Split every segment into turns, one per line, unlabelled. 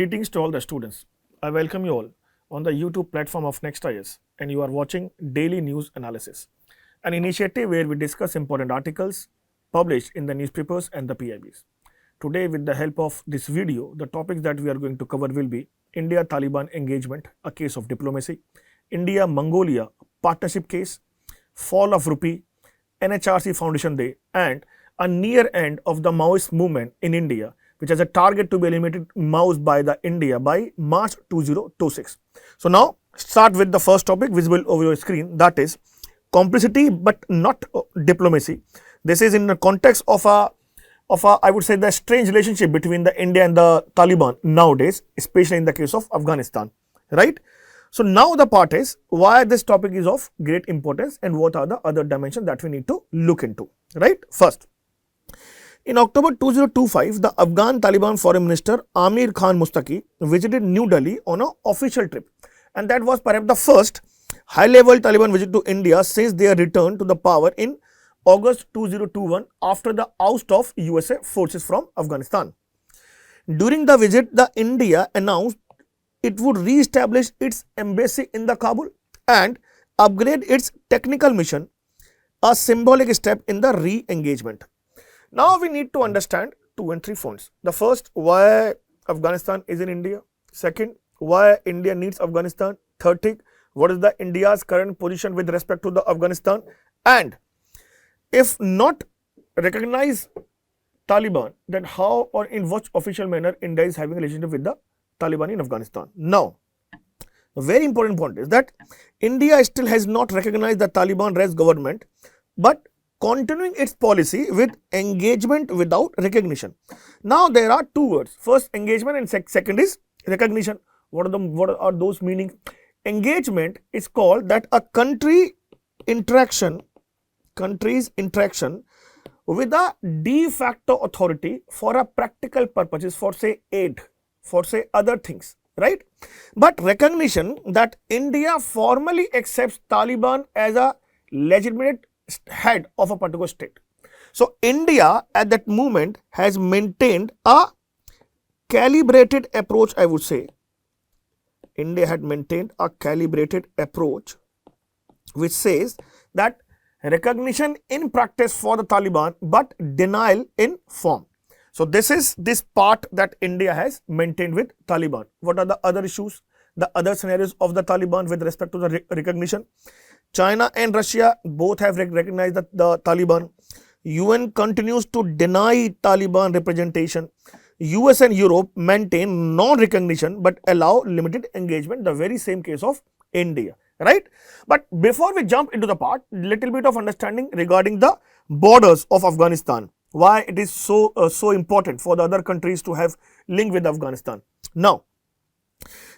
Greetings to all the students. I welcome you all on the YouTube platform of NextIS, and you are watching Daily News Analysis, an initiative where we discuss important articles published in the newspapers and the PIBs. Today, with the help of this video, the topics that we are going to cover will be India-Taliban Engagement, a case of diplomacy, India-Mongolia Partnership case, fall of Rupee, NHRC Foundation Day, and a near end of the Maoist movement in India, which has a target to be eliminated Maoist by the India by March 2026. So now start with the first topic visible over your screen, that is complicity but not diplomacy. This is in the context of a I would say the strange relationship between the India and the Taliban nowadays, especially in the case of Afghanistan, right? So now the part is why this topic is of great importance and what are the other dimensions that we need to look into, right? First, in October 2025, the Afghan Taliban Foreign Minister Amir Khan Mustaqi visited New Delhi on an official trip, and that was perhaps the first high-level Taliban visit to India since their return to the power in August 2021 after the oust of USA forces from Afghanistan. During the visit, the India announced it would re-establish its embassy in the Kabul and upgrade its technical mission, a symbolic step in the re-engagement. Now we need to understand 2 and 3 points. The first, why Afghanistan is in India. Second, why India needs Afghanistan. Third thing, what is the India's current position with respect to the Afghanistan. And if not recognize Taliban, then how or in what official manner India is having a relationship with the Taliban in Afghanistan. Now, a very important point is that India still has not recognized the Taliban-led government, but continuing its policy with engagement without recognition. Now there are 2 words. First, engagement, and second is recognition. What are those meanings? Engagement is called that a country's interaction with a de facto authority for a practical purposes, for say aid, for say other things, right? But recognition that India formally accepts Taliban as a legitimate head of a particular state. So India at that moment has maintained a calibrated approach, I would say. India had maintained a calibrated approach which says that recognition in practice for the Taliban but denial in form. So this is this part that India has maintained with Taliban. What are the other issues, the other scenarios of the Taliban with respect to the recognition? China and Russia both have recognized the Taliban. UN continues to deny Taliban representation. US and Europe maintain non-recognition but allow limited engagement, the very same case of India, right? But before we jump into the part, little bit of understanding regarding the borders of Afghanistan, why it is so important for the other countries to have link with Afghanistan. Now,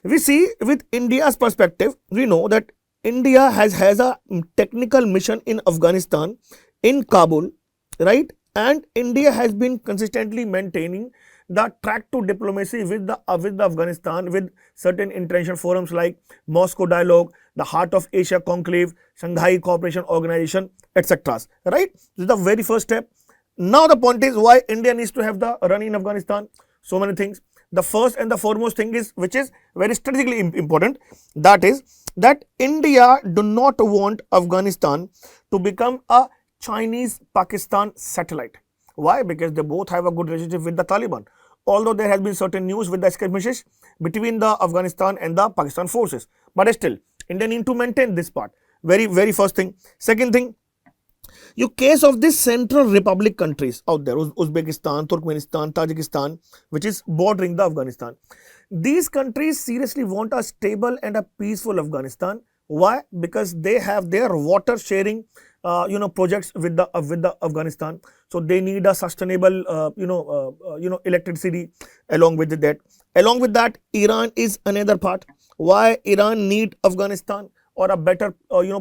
we see with India's perspective, we know that India has a technical mission in Afghanistan, in Kabul, right? And India has been consistently maintaining the track to diplomacy with the Afghanistan, with certain international forums like Moscow Dialogue, the Heart of Asia Conclave, Shanghai Cooperation Organization, etc. Right? This is the very first step. Now the point is why India needs to have the run in Afghanistan. So many things. The first and the foremost thing is, which is very strategically important, that is that India do not want Afghanistan to become a Chinese-Pakistan satellite. Why? Because they both have a good relationship with the Taliban. Although there has been certain news with the skirmishes between the Afghanistan and the Pakistan forces. But still, India need to maintain this part. Very first thing. Second thing, you case of these Central Republic countries out there, Uzbekistan, Turkmenistan, Tajikistan, which is bordering the Afghanistan. These countries seriously want a stable and a peaceful Afghanistan. Why? Because they have their water sharing projects with the Afghanistan. So they need a sustainable electricity along with that. Along with that, Iran is another part. Why Iran need Afghanistan or a better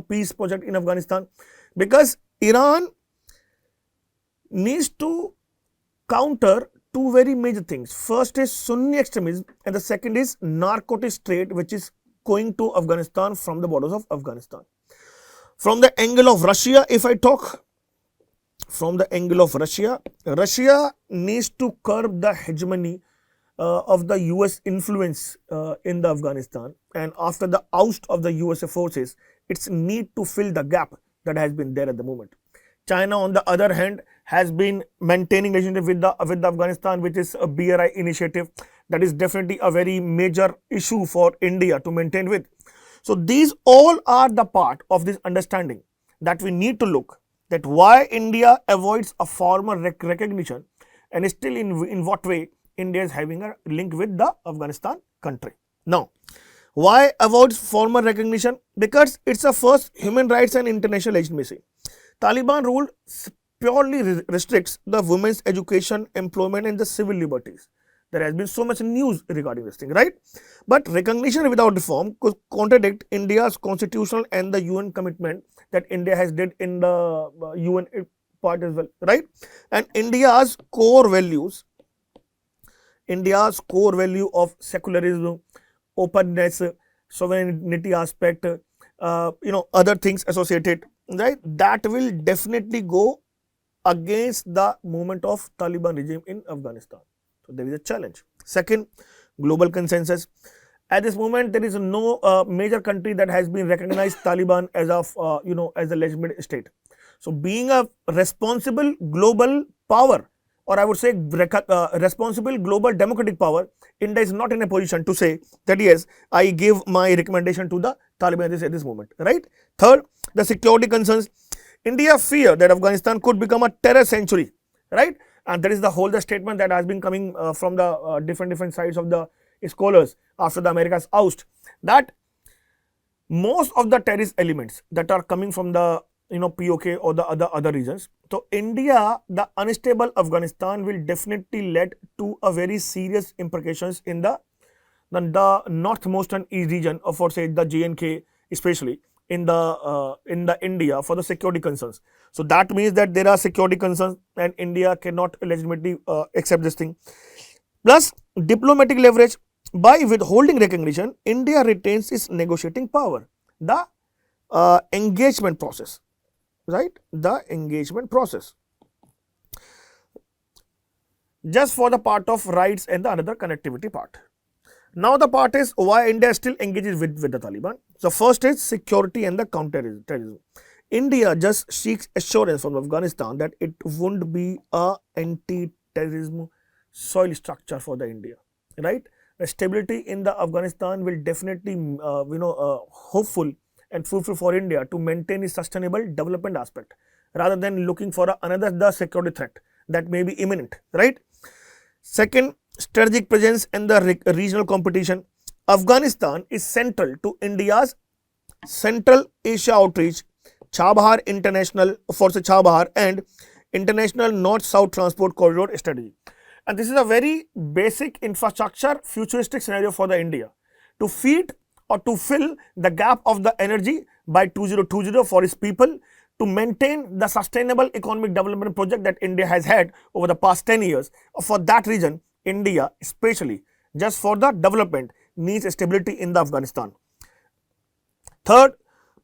peace project in Afghanistan? Because Iran needs to counter 2 very major things. First is Sunni extremism and the second is narcotics trade, which is going to Afghanistan from the borders of Afghanistan. From the angle of Russia, if I talk, from the angle of Russia, Russia needs to curb the hegemony of the US influence in the Afghanistan, and after the oust of the USA forces, its need to fill the gap that has been there at the moment. China, on the other hand, has been maintaining relationship with the Afghanistan, which is a BRI initiative. That is definitely a very major issue for India to maintain with. So these all are the part of this understanding that we need to look that why India avoids a formal recognition, and still in what way India is having a link with the Afghanistan country. Now, why avoids formal recognition? Because it's a first human rights and international legitimacy. Taliban rule purely restricts the women's education, employment and the civil liberties. There has been so much news regarding this thing, right? But recognition without reform could contradict India's constitutional and the UN commitment that India has did in the UN part as well, right? And India's core value of secularism, openness, sovereignty aspect, other things associated, right? That will definitely go against the movement of Taliban regime in Afghanistan. So there is a challenge. Second, global consensus. At this moment, there is no major country that has been recognized Taliban as of as a legitimate state. So being a responsible global power, or I would say responsible global democratic power, India is not in a position to say that yes, I give my recommendation to the Taliban at this moment, right? Third, the security concerns. India fear that Afghanistan could become a terror sanctuary, right? And that is the whole statement that has been coming from the different sides of the scholars after the America's oust, that most of the terrorist elements that are coming from the POK or the other regions. So India, the unstable Afghanistan will definitely lead to a very serious implications in the northmost and east region of, for say, the JNK, especially in the India for the security concerns. So that means that there are security concerns and India cannot legitimately accept this thing. Plus diplomatic leverage. By withholding recognition, India retains its negotiating power. The engagement process, right? The engagement process. Just for the part of rights and the another connectivity part. Now the part is why India still engages with the Taliban. So first is security and the counterterrorism. India just seeks assurance from Afghanistan that it won't be a anti-terrorism soil structure for the India, right? The stability in the Afghanistan will definitely, hopeful and fruitful for India to maintain its sustainable development aspect, rather than looking for another security threat that may be imminent, right? Second, strategic presence and the regional competition. Afghanistan is central to India's Central Asia outreach, Chabahar International, Chabahar and International North-South Transport Corridor strategy. And this is a very basic infrastructure futuristic scenario for the India to feed or to fill the gap of the energy by 2020 for its people, to maintain the sustainable economic development project that India has had over the past 10 years. For that reason, India, especially just for the development, needs stability in the Afghanistan. Third,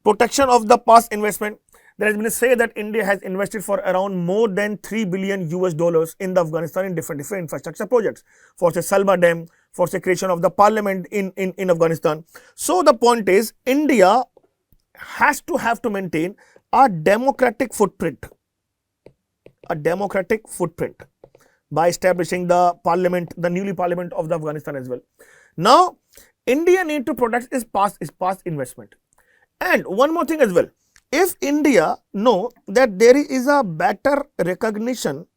protection of the past investment. There has been a say that India has invested for around more than $3 billion in the Afghanistan in different infrastructure projects, for say Salma Dam, for say creation of the parliament in Afghanistan. So the point is, India has to maintain a democratic footprint by establishing the parliament, the newly parliament of the Afghanistan as well. Now, India need to protect its past investment. And one more thing as well. If India know that there is a better recognition,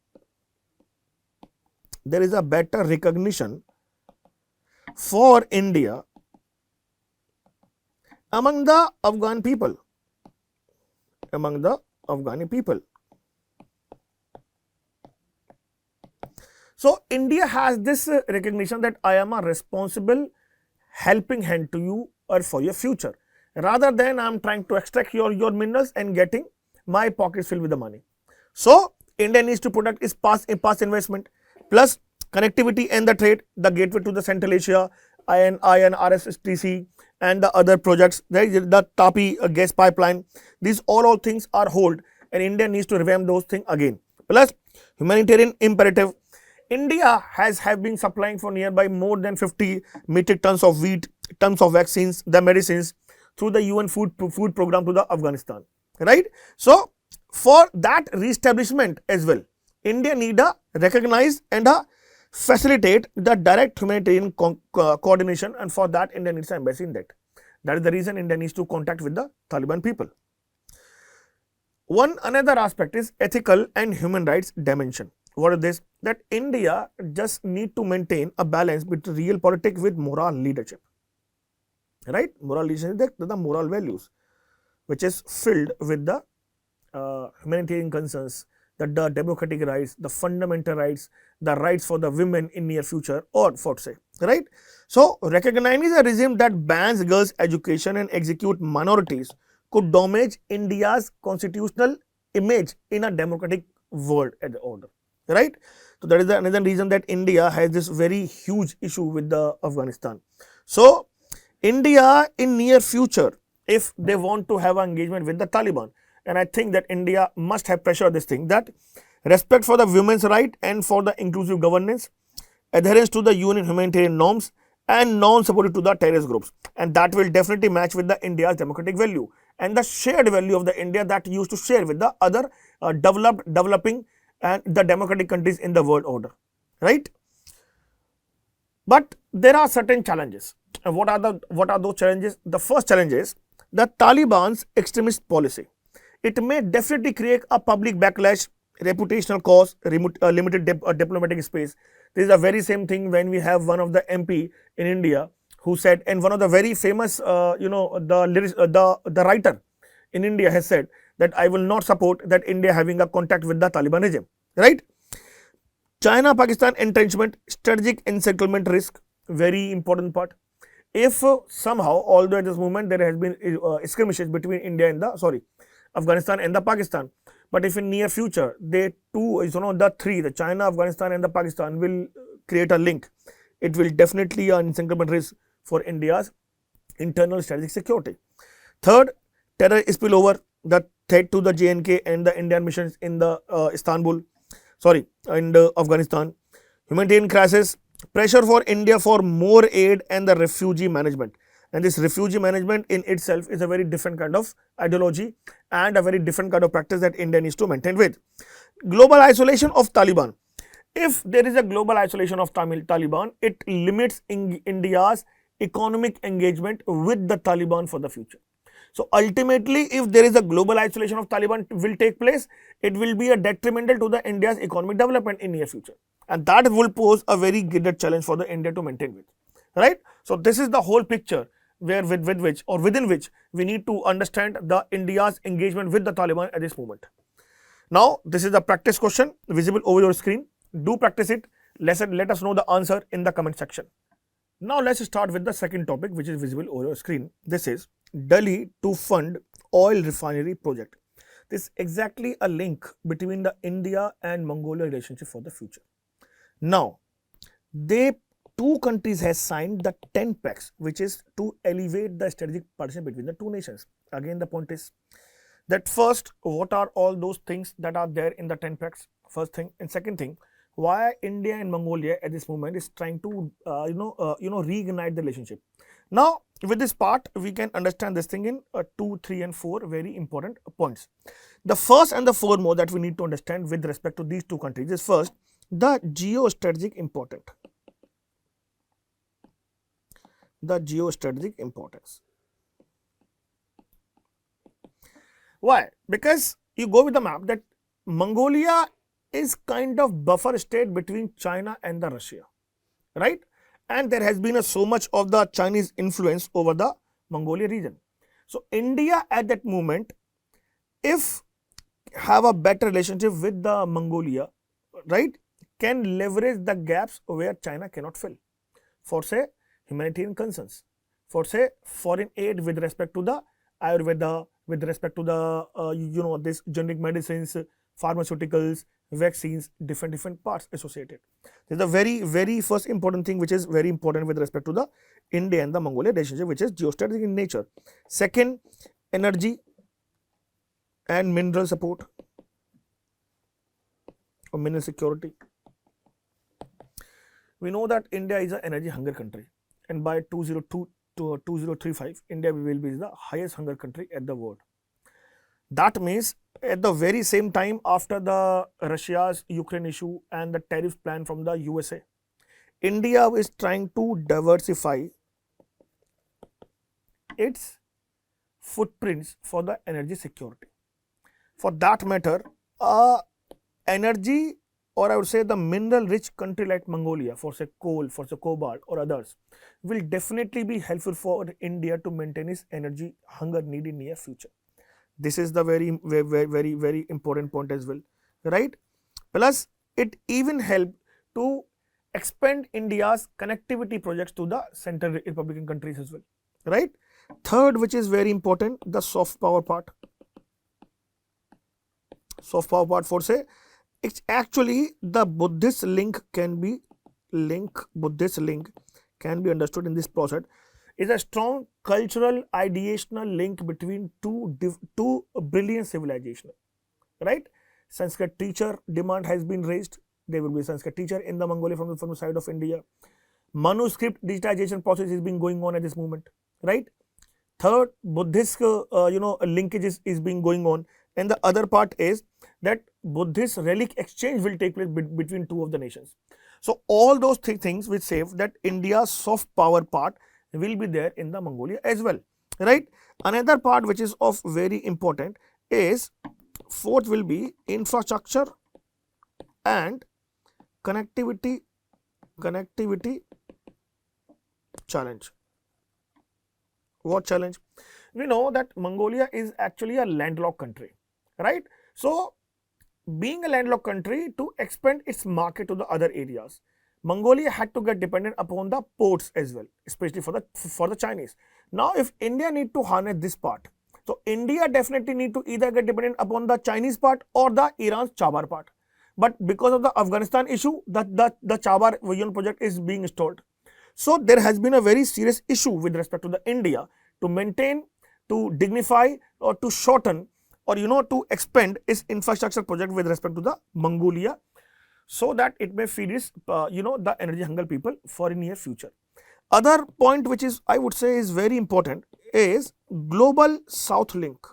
for India among the Afghan people, So India has this recognition that I am a responsible helping hand to you or for your future, rather than I am trying to extract your minerals and getting my pockets filled with the money. So India needs to protect its past investment, plus connectivity and the trade, the gateway to the Central Asia, INRSTC and the other projects, the Tapi gas pipeline. These all things are hold, and India needs to revamp those things again. Plus humanitarian imperative. India have been supplying for nearby more than 50 metric tons of wheat, tons of vaccines, the medicines through the UN food program to the Afghanistan, right? So for that reestablishment as well, India need a recognize and a facilitate the direct humanitarian coordination, and for that India needs an embassy in that. That is the reason India needs to contact with the Taliban people. One another aspect is ethical and human rights dimension. What is this? That India just need to maintain a balance between real politics with moral leadership, right? Moral leadership, the moral values, which is filled with the humanitarian concerns, the democratic rights, the fundamental rights, the rights for the women in near future, or for say, right? So recognizing a regime that bans girls' education and execute minorities could damage India's constitutional image in a democratic world at the order, right? So that is another reason that India has this very huge issue with the Afghanistan. So India in near future, if they want to have an engagement with the Taliban, and I think that India must have pressure this thing, that respect for the women's right and for the inclusive governance, adherence to the UN humanitarian norms, and non-supportive to the terrorist groups, and that will definitely match with the India's democratic value and the shared value of the India that used to share with the other developing and the democratic countries in the world order, right? But there are certain challenges. And what are those challenges? The first challenge is the Taliban's extremist policy. It may definitely create a public backlash, reputational cost, limited diplomatic space. This is the very same thing when we have one of the MP in India who said, and one of the very famous, the writer in India has said that I will not support that India having a contact with the Taliban regime, right? China-Pakistan entrenchment, strategic encirclement risk, very important part. If somehow, although at this moment there has been skirmishes between Afghanistan and the Pakistan, but if in near future they two, the three, the China, Afghanistan and the Pakistan will create a link, it will definitely an encirclement risk for India's internal strategic security. Third, terror spillover, the threat to the JNK and the Indian missions in the Afghanistan. Humanitarian crisis, pressure for India for more aid and the refugee management. And this refugee management in itself is a very different kind of ideology and a very different kind of practice that India needs to maintain with. Global isolation of Taliban. If there is a global isolation of Taliban, it limits India's economic engagement with the Taliban for the future. So ultimately, if there is a global isolation of Taliban will take place, it will be a detrimental to the India's economic development in near future. And that will pose a very great challenge for the India to maintain with, right? So this is the whole picture where within which we need to understand the India's engagement with the Taliban at this moment. Now, this is a practice question visible over your screen. Do practice it. Let us know the answer in the comment section. Now, let's start with the second topic, which is visible over your screen. This is Delhi to fund oil refinery project. This is exactly a link between the India and Mongolia relationship for the future. Now, two countries has signed the 10 pacts, which is to elevate the strategic partnership between the two nations. Again, the point is that first, what are all those things that are there in the 10 pacts? First thing, and second thing, why India and Mongolia at this moment is trying to reignite the relationship. Now, with this part, we can understand this thing in 2, 3 and 4 very important points. The first and the foremost that we need to understand with respect to these two countries is first, the geostrategic importance. The geostrategic importance. Why? Because you go with the map that Mongolia is kind of buffer state between China and the Russia, right? And there has been so much of the Chinese influence over the Mongolia region. So India at that moment, if have a better relationship with the Mongolia, right, can leverage the gaps where China cannot fill for say humanitarian concerns, for say foreign aid with respect to the Ayurveda, with respect to the this generic medicines, pharmaceuticals, vaccines, different parts associated. This is the very first important thing which is very important with respect to the India and the Mongolia relationship, which is geostrategic in nature. Second, energy and mineral support or mineral security. We know that India is an energy hunger country, and by 2002 to 2035, India will be the highest hunger country at the world. That means at the very same time after the Russia's Ukraine issue and the tariff plan from the USA, India is trying to diversify its footprints for the energy security. For that matter, energy, or I would say the mineral rich country like Mongolia, for say coal, for say cobalt or others, will definitely be helpful for India to maintain its energy hunger need in near future. This is the very important point as well, right? Plus, it even helped to expand India's connectivity projects to the Central Republican countries as well, right? Third, which is very important, the soft power part. Soft power part, for say, it's actually the Buddhist link can be understood in this process. Is a strong cultural ideational link between two brilliant civilizations, right? Sanskrit teacher demand has been raised. There will be a Sanskrit teacher in the Mongolia from the side of India. Manuscript digitization process is being going on at this moment, right? Third, Buddhist linkage is being going on, and the other part is that Buddhist relic exchange will take place between two of the nations. So all those things which say that India's soft power part will be there in the Mongolia as well, right? Another part which is of very important is fourth will be infrastructure and connectivity challenge. What challenge? We know that Mongolia is actually a landlocked country, right? So being a landlocked country, to expand its market to the other areas, Mongolia had to get dependent upon the ports as well, especially for the Chinese. Now, if India need to harness this part, so India definitely need to either get dependent upon the Chinese part or the Iran's Chabar part. But because of the Afghanistan issue, the Chabar project is being stalled. So there has been a very serious issue with respect to the India to maintain, to dignify, or to shorten, or to expand its infrastructure project with respect to the Mongolia, so that it may feed its the energy hunger people for in near future. Other point which is, I would say, is very important is global South link.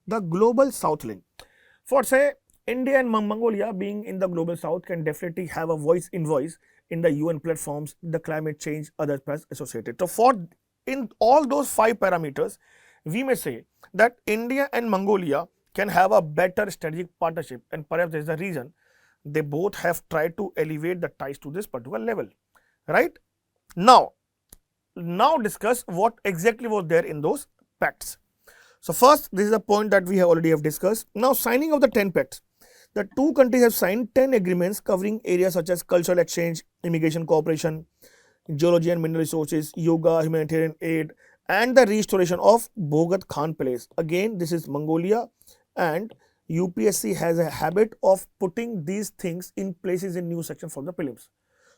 The global South link, for say India and Mongolia being in the global South, can definitely have a voice in the UN platforms, the climate change, other plus associated. So for in all those 5 parameters, we may say that India and Mongolia can have a better strategic partnership, and perhaps there is a reason they both have tried to elevate the ties to this particular level, right? Now discuss what exactly was there in those pacts. So first, this is a point that we have already discussed. Now, signing of the 10 pacts. The two countries have signed 10 agreements covering areas such as cultural exchange, immigration cooperation, geology and mineral resources, yoga, humanitarian aid, and the restoration of Bhogat Khan Palace. Again, this is Mongolia, and UPSC has a habit of putting these things in places in new section for the prelims.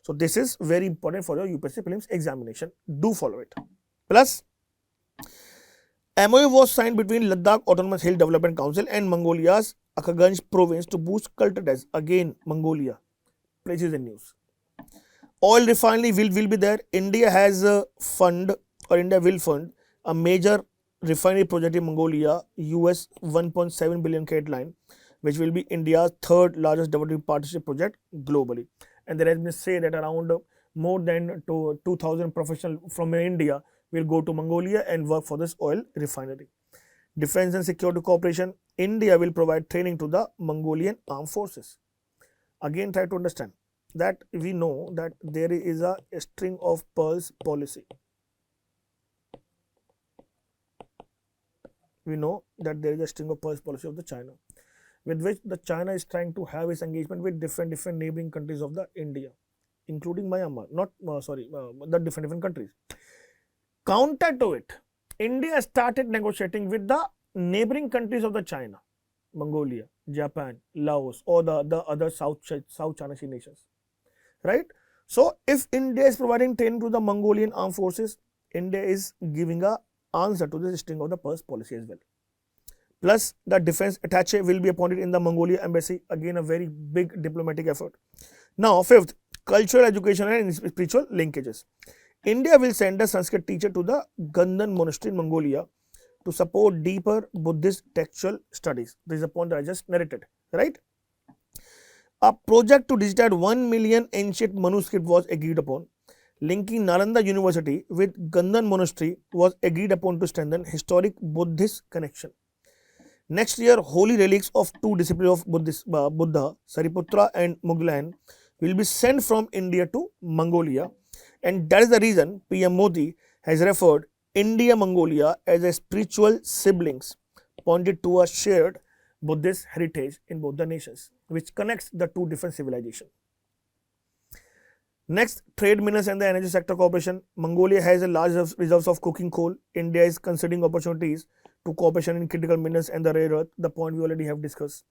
So this is very important for your UPSC prelims examination. Do follow it. Plus, MOU was signed between Ladakh Autonomous Hill Development Council and Mongolia's Akhaganj province to boost cultural ties. Again, Mongolia. Places in news. Oil refinery will be there. India has a fund, or India will fund a major refinery project in Mongolia, US 1.7 billion kT line, which will be India's third largest development partnership project globally. And there has been said that around more than 2,000 professionals from India will go to Mongolia and work for this oil refinery. Defense and security cooperation. India will provide training to the Mongolian armed forces. Again, try to understand that we know that there is a string of pearls policy. We know that there is a string of pearls policy of the China, with which the China is trying to have its engagement with different neighboring countries of the India, including Myanmar, the different countries. Counter to it, India started negotiating with the neighboring countries of the China, Mongolia, Japan, Laos, or the other South China Sea nations, right? So if India is providing training to the Mongolian armed forces, India is giving a answer to this string of the pearls policy as well. plus the defense attaché will be appointed in the Mongolia embassy. Again, a very big diplomatic effort. Now, fifth, cultural education and spiritual linkages. India will send a Sanskrit teacher to the Gandhan monastery in Mongolia to support deeper Buddhist textual studies. This is a point that I just narrated, right? A project to digitize 1 million ancient manuscripts was agreed upon. Linking Nalanda University with Gandhan Monastery was agreed upon to strengthen historic Buddhist connection. Next year, holy relics of two disciples of Buddha, Sariputra and Muglan, will be sent from India to Mongolia, and that is the reason PM Modi has referred India-Mongolia as a spiritual siblings, pointed to a shared Buddhist heritage in both the nations, which connects the two different civilizations. Next, trade minerals and the energy sector cooperation. Mongolia has a large reserves of coking coal. India is considering opportunities to cooperation in critical minerals and the rare earth, the point we already have discussed.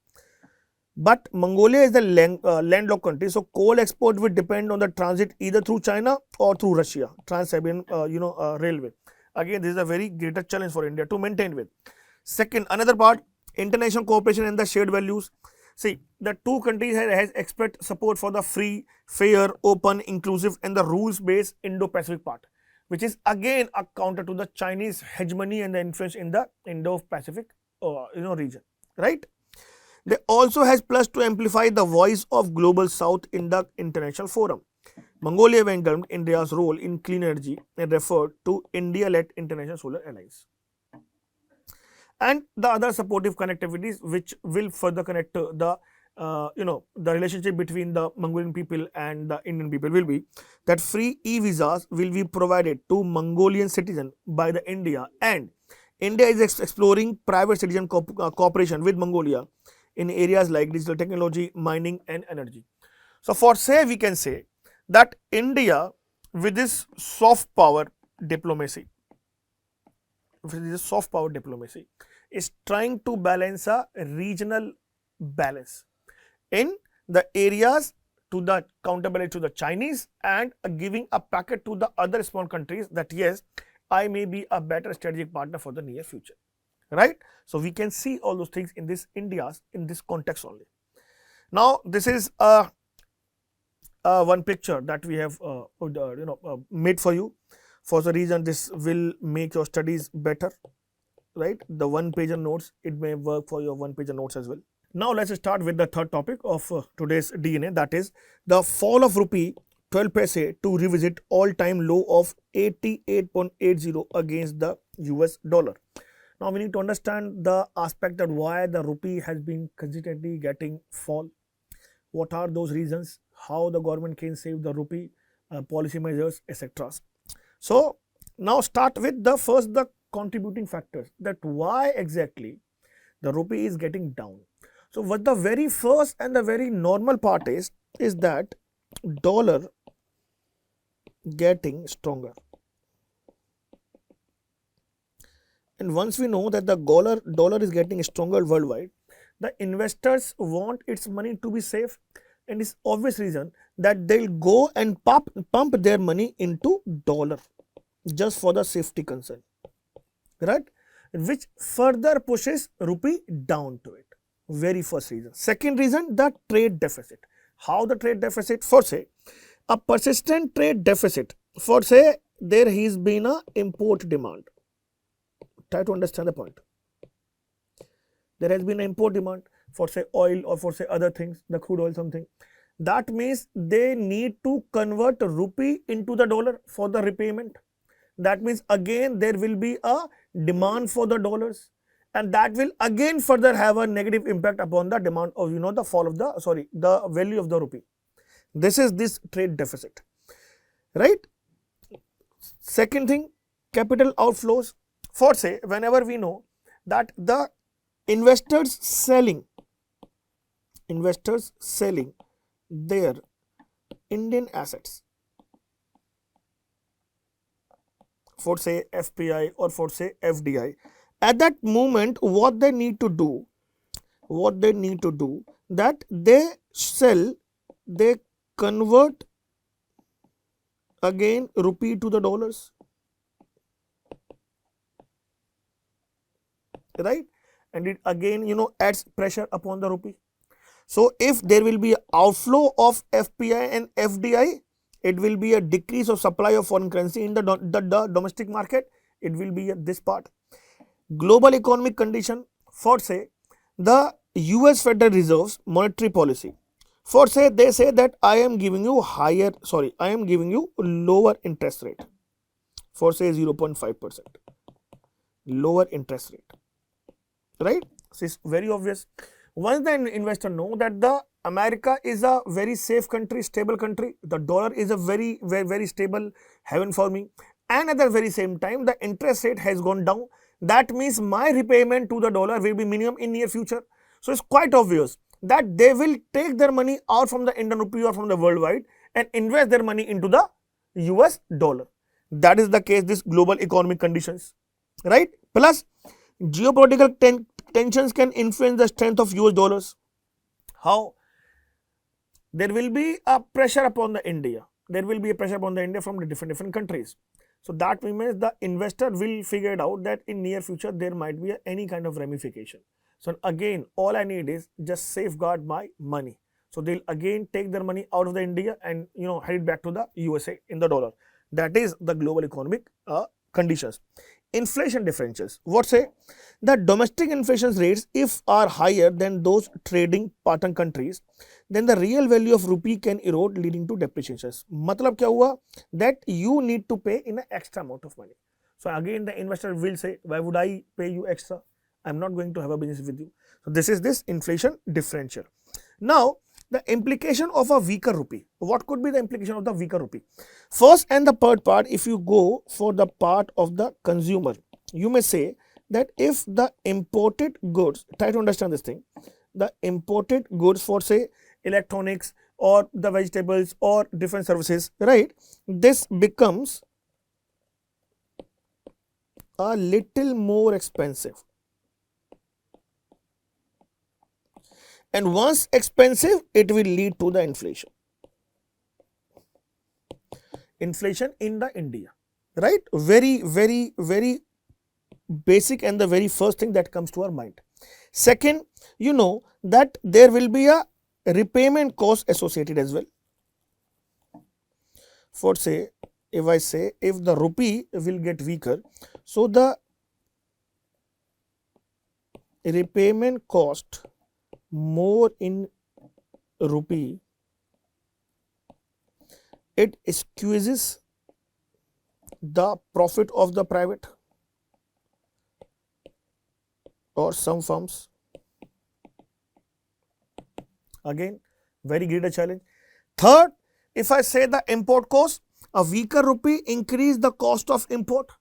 But Mongolia is the landlocked country, so coal export will depend on the transit either through China or through Russia, Trans-Siberian railway. Again, this is a very greater challenge for India to maintain with. Second, another part, international cooperation and the shared values. See, the two countries has expressed support for the free, fair, open, inclusive and the rules-based Indo-Pacific part, which is again a counter to the Chinese hegemony and the influence in the Indo-Pacific region, right? They also has plus to amplify the voice of Global South in the international forum. Mongolia welcomed India's role in clean energy and referred to India-led International Solar Alliance. And the other supportive connectivities which will further connect the relationship between the Mongolian people and the Indian people will be that free e-visas will be provided to Mongolian citizens by the India, and India is exploring private citizen cooperation with Mongolia in areas like digital technology, mining and energy. So for say we can say that India with this soft power diplomacy, is trying to balance a regional balance in the areas to the counterbalance to the Chinese and giving a packet to the other small countries that yes, I may be a better strategic partner for the near future, right? So we can see all those things in this India's in this context only. Now this is one picture that we have made for you. For the reason this will make your studies better, right? The one-pager notes, it may work for your one-pager notes as well. Now let's start with the third topic of today's DNA, that is the fall of rupee 12 paise to revisit all-time low of 88.80 against the US dollar. Now we need to understand the aspect that why the rupee has been consistently getting fall. What are those reasons? How the government can save the rupee, policy measures, etc. So now start with the first the contributing factors, that why exactly the rupee is getting down. So what the very first and the very normal part is that dollar getting stronger. And once we know that the dollar is getting stronger worldwide, the investors want its money to be safe, and it's obvious reason that they'll go and pump their money into dollar just for the safety concern, right? Which further pushes rupee down to it. Very first reason. Second reason, the trade deficit. How the trade deficit? For say a persistent trade deficit. For say there has been a import demand. Try to understand the point. There has been an import demand for say oil or for say other things, the crude oil something. That means they need to convert rupee into the dollar for the repayment. That means again there will be a demand for the dollars, and that will again further have a negative impact upon the demand of the fall of the value of the rupee. This is this trade deficit, right? Second thing, capital outflows. For say whenever we know that the investors selling their Indian assets for say FPI or for say FDI, at that moment what they need to do that they convert again rupee to the dollars, right? and it again adds pressure upon the rupee. So if there will be outflow of FPI and FDI, it will be a decrease of supply of foreign currency in the domestic market. It will be this part. Global economic condition for say the US Federal Reserve's monetary policy. For say they say that I am giving you lower interest rate for say 0.5%. Lower interest rate, right? So it's very obvious. Once the investor know that the America is a very safe country, stable country, the dollar is a very, very, very stable haven for me, and at the very same time the interest rate has gone down, that means my repayment to the dollar will be minimum in near future. So it's quite obvious that they will take their money out from the Indian rupee or from the worldwide and invest their money into the US dollar. That is the case, this global economic conditions, right? Plus geopolitical tensions can influence the strength of US dollars. How? There will be a pressure upon the India. There will be a pressure upon the India from the different countries. So that means the investor will figure it out that in near future there might be any kind of ramification. So again, all I need is just safeguard my money. So they'll again take their money out of the India and head it back to the USA in the dollar. That is the global economic conditions. Inflation differentials. What say? The domestic inflation rates, if are higher than those trading partner countries, then the real value of rupee can erode, leading to depreciations. मतलब क्या हुआ? That you need to pay in an extra amount of money. So again, the investor will say, why would I pay you extra? I'm not going to have a business with you. So this is this inflation differential. Now, the implication of a weaker rupee. What could be the implication of the weaker rupee? First and the third part, if you go for the part of the consumer, you may say that if the imported goods, try to understand this thing, the imported goods for say electronics or the vegetables or different services, right? This becomes a little more expensive. And once expensive, it will lead to the inflation. Inflation in the India, right? Very, very, very basic and the very first thing that comes to our mind. Second, you know that there will be a repayment cost associated as well. For say, if I say if the rupee will get weaker, so the repayment cost more in rupee, it squeezes the profit of the private or some firms. Again, very greater challenge. Third, if I say the import cost, a weaker rupee increase the cost of import,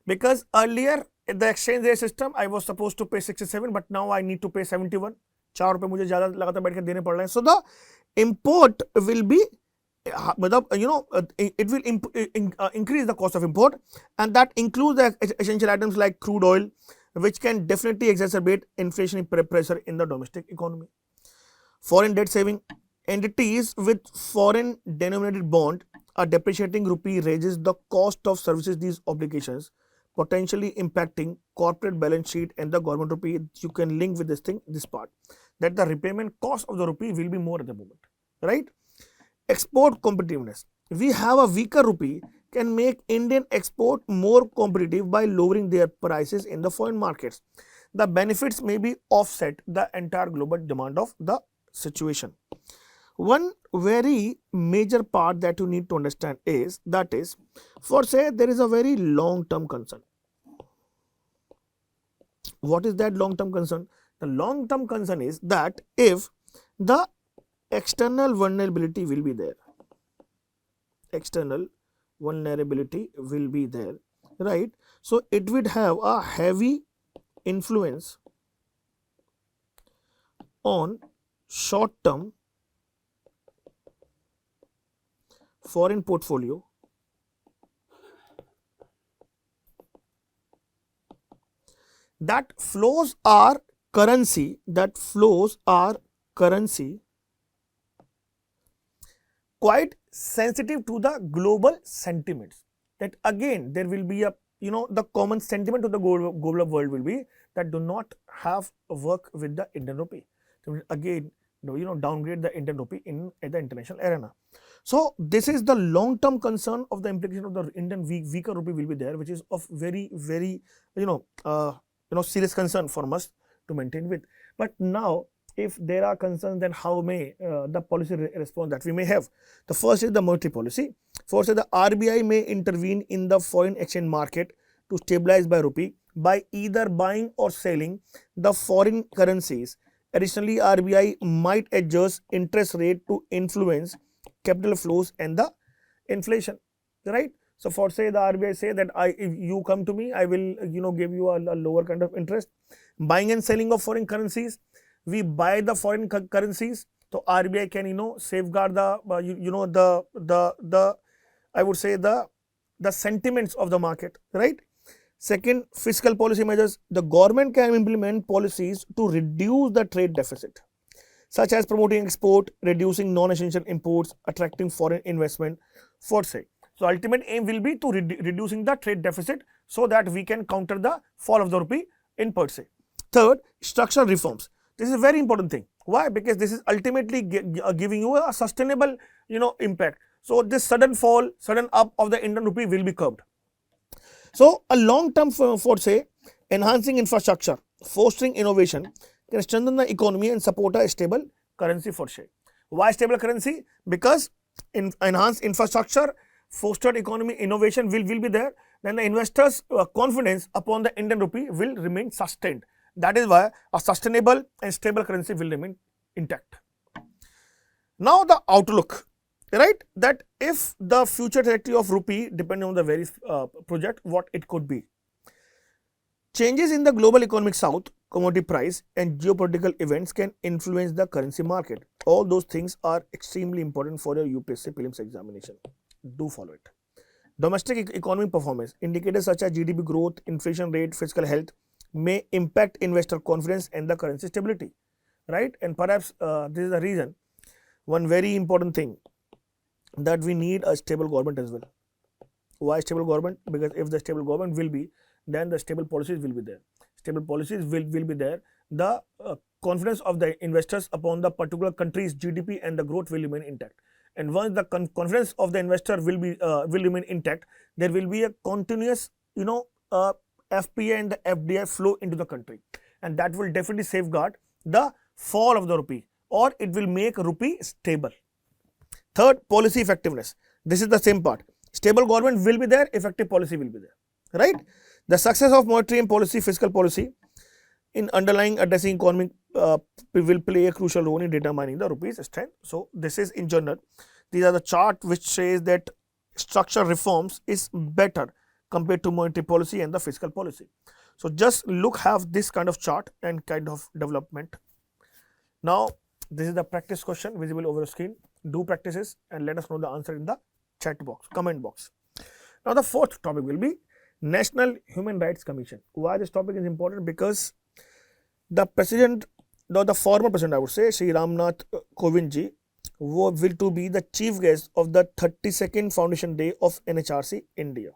because earlier in the exchange rate system I was supposed to pay 67, but now I need to pay 71. 4 रुपए मुझे ज्यादा लगातार बैठ के देने पड़ रहे हैं. So the import will be, it will increase the cost of import, and that includes the essential items like crude oil, which can definitely exacerbate inflationary pressure in the domestic economy. Foreign debt saving. Entities with foreign denominated bond, a depreciating rupee raises the cost of services these obligations, potentially impacting corporate balance sheet and the government rupee. You can link with this thing, this part, that the repayment cost of the rupee will be more at the moment, right? Export competitiveness. We have a weaker rupee can make Indian export more competitive by lowering their prices in the foreign markets. The benefits may be offset the entire global demand of the situation. One very major part that you need to understand is, that is, for say there is a very long-term concern. What is that long-term concern? The long-term concern is that if the external vulnerability will be there, external vulnerability will be there, right? So it would have a heavy influence on short-term foreign portfolio, that flows our currency, quite sensitive to the global sentiments. That again there will be a, the common sentiment of the global world will be that do not have work with the Indian rupee. So again, downgrade the Indian rupee in at the international arena. So this is the long-term concern of the implication of the Indian weaker rupee will be there, which is of very serious concern for us to maintain with. But now, if there are concerns, then how may the policy response that we may have? The first is the monetary policy. First is the RBI may intervene in the foreign exchange market to stabilize by rupee by either buying or selling the foreign currencies. Additionally, RBI might adjust interest rate to influence capital flows and the inflation, right? So for say the RBI say that if you come to me, I will give you a lower kind of interest. Buying and selling of foreign currencies, we buy the foreign currencies, so RBI can safeguard the I would say the sentiments of the market, right? Second, fiscal policy measures. The government can implement policies to reduce the trade deficit, such as promoting export, reducing non-essential imports, attracting foreign investment, for say. So ultimate aim will be to reducing the trade deficit so that we can counter the fall of the rupee in per se. Third, structural reforms. This is a very important thing. Why? Because this is ultimately giving you a sustainable impact. So this sudden fall, sudden up of the Indian rupee will be curbed. So a long term for say enhancing infrastructure, fostering innovation can strengthen the economy and support a stable currency for say. Why stable currency? Because enhanced infrastructure, fostered economy, innovation will be there. Then the investors' confidence upon the Indian rupee will remain sustained. That is why a sustainable and stable currency will remain intact. Now the outlook, right? That if the future trajectory of rupee depending on the various project, what it could be. Changes in the global economic south, commodity price and geopolitical events can influence the currency market. All those things are extremely important for your UPSC prelims examination. Do follow it. Domestic economy performance, indicators such as GDP growth, inflation rate, fiscal health may impact investor confidence and the currency stability, right? And perhaps this is the reason, one very important thing, that we need a stable government as well. Why stable government? Because if the stable government will be, then the stable policies will be there. Stable policies will be there. The confidence of the investors upon the particular country's GDP and the growth will remain intact. And once the confidence of the investor will remain intact, there will be a continuous FPI and the FDI flow into the country, and that will definitely safeguard the fall of the rupee, or it will make rupee stable. Third, policy effectiveness. This is the same part. Stable government will be there, effective policy will be there, right? The success of monetary and policy, fiscal policy in underlying addressing economic will play a crucial role in determining the rupee's strength. So this is in general. These are the chart which says that structural reforms is better compared to monetary policy and the fiscal policy. So just have this kind of chart and kind of development. Now this is the practice question visible over the screen. Do practices and let us know the answer in the chat box, comment box. Now the fourth topic will be National Human Rights Commission. Why this topic is important? Because the president, the former president, I would say, Shri Ramnath Kovind ji, will to be the chief guest of the 32nd Foundation Day of NHRC India.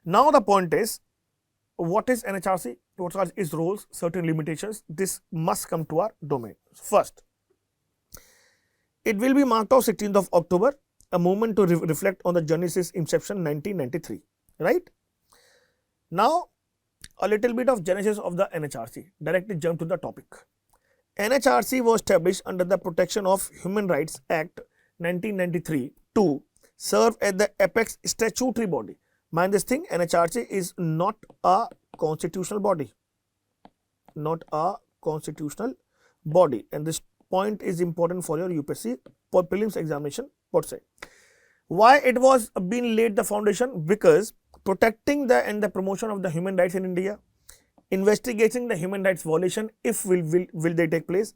Now the point is, what is NHRC? What are its roles, certain limitations? This must come to our domain. First, it will be marked off 16th of October, a moment to reflect on the journey since inception 1993, right? Now, a little bit of genesis of the NHRC. Directly jump to the topic. NHRC was established under the Protection of Human Rights Act 1993 to serve as the apex statutory body. Mind this thing, NHRC is not a constitutional body. Not a constitutional body. And this point is important for your UPSC prelims examination per se. Why it was being laid the foundation? Because protecting and the promotion of the human rights in India, investigating the human rights violation if will they take place,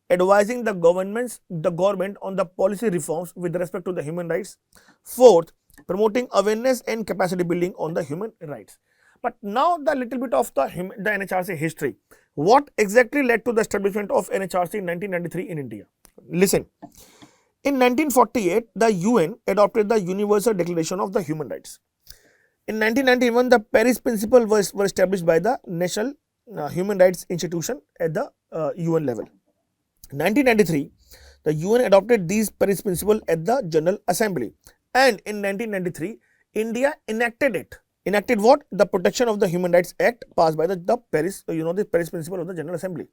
advising the government on the policy reforms with respect to the human rights. Fourth, promoting awareness and capacity building on the human rights. But now the little bit of the NHRC history. What exactly led to the establishment of NHRC in 1993 in India? Listen, in 1948, the UN adopted the Universal Declaration of the Human Rights. In 1991, the Paris Principles were established by the National human rights institution at the UN level. 1993, the UN adopted these Paris principles at the General Assembly, and in 1993, India enacted it. Enacted what? The Protection of the Human Rights Act passed by the Paris, the Paris principle of the General Assembly.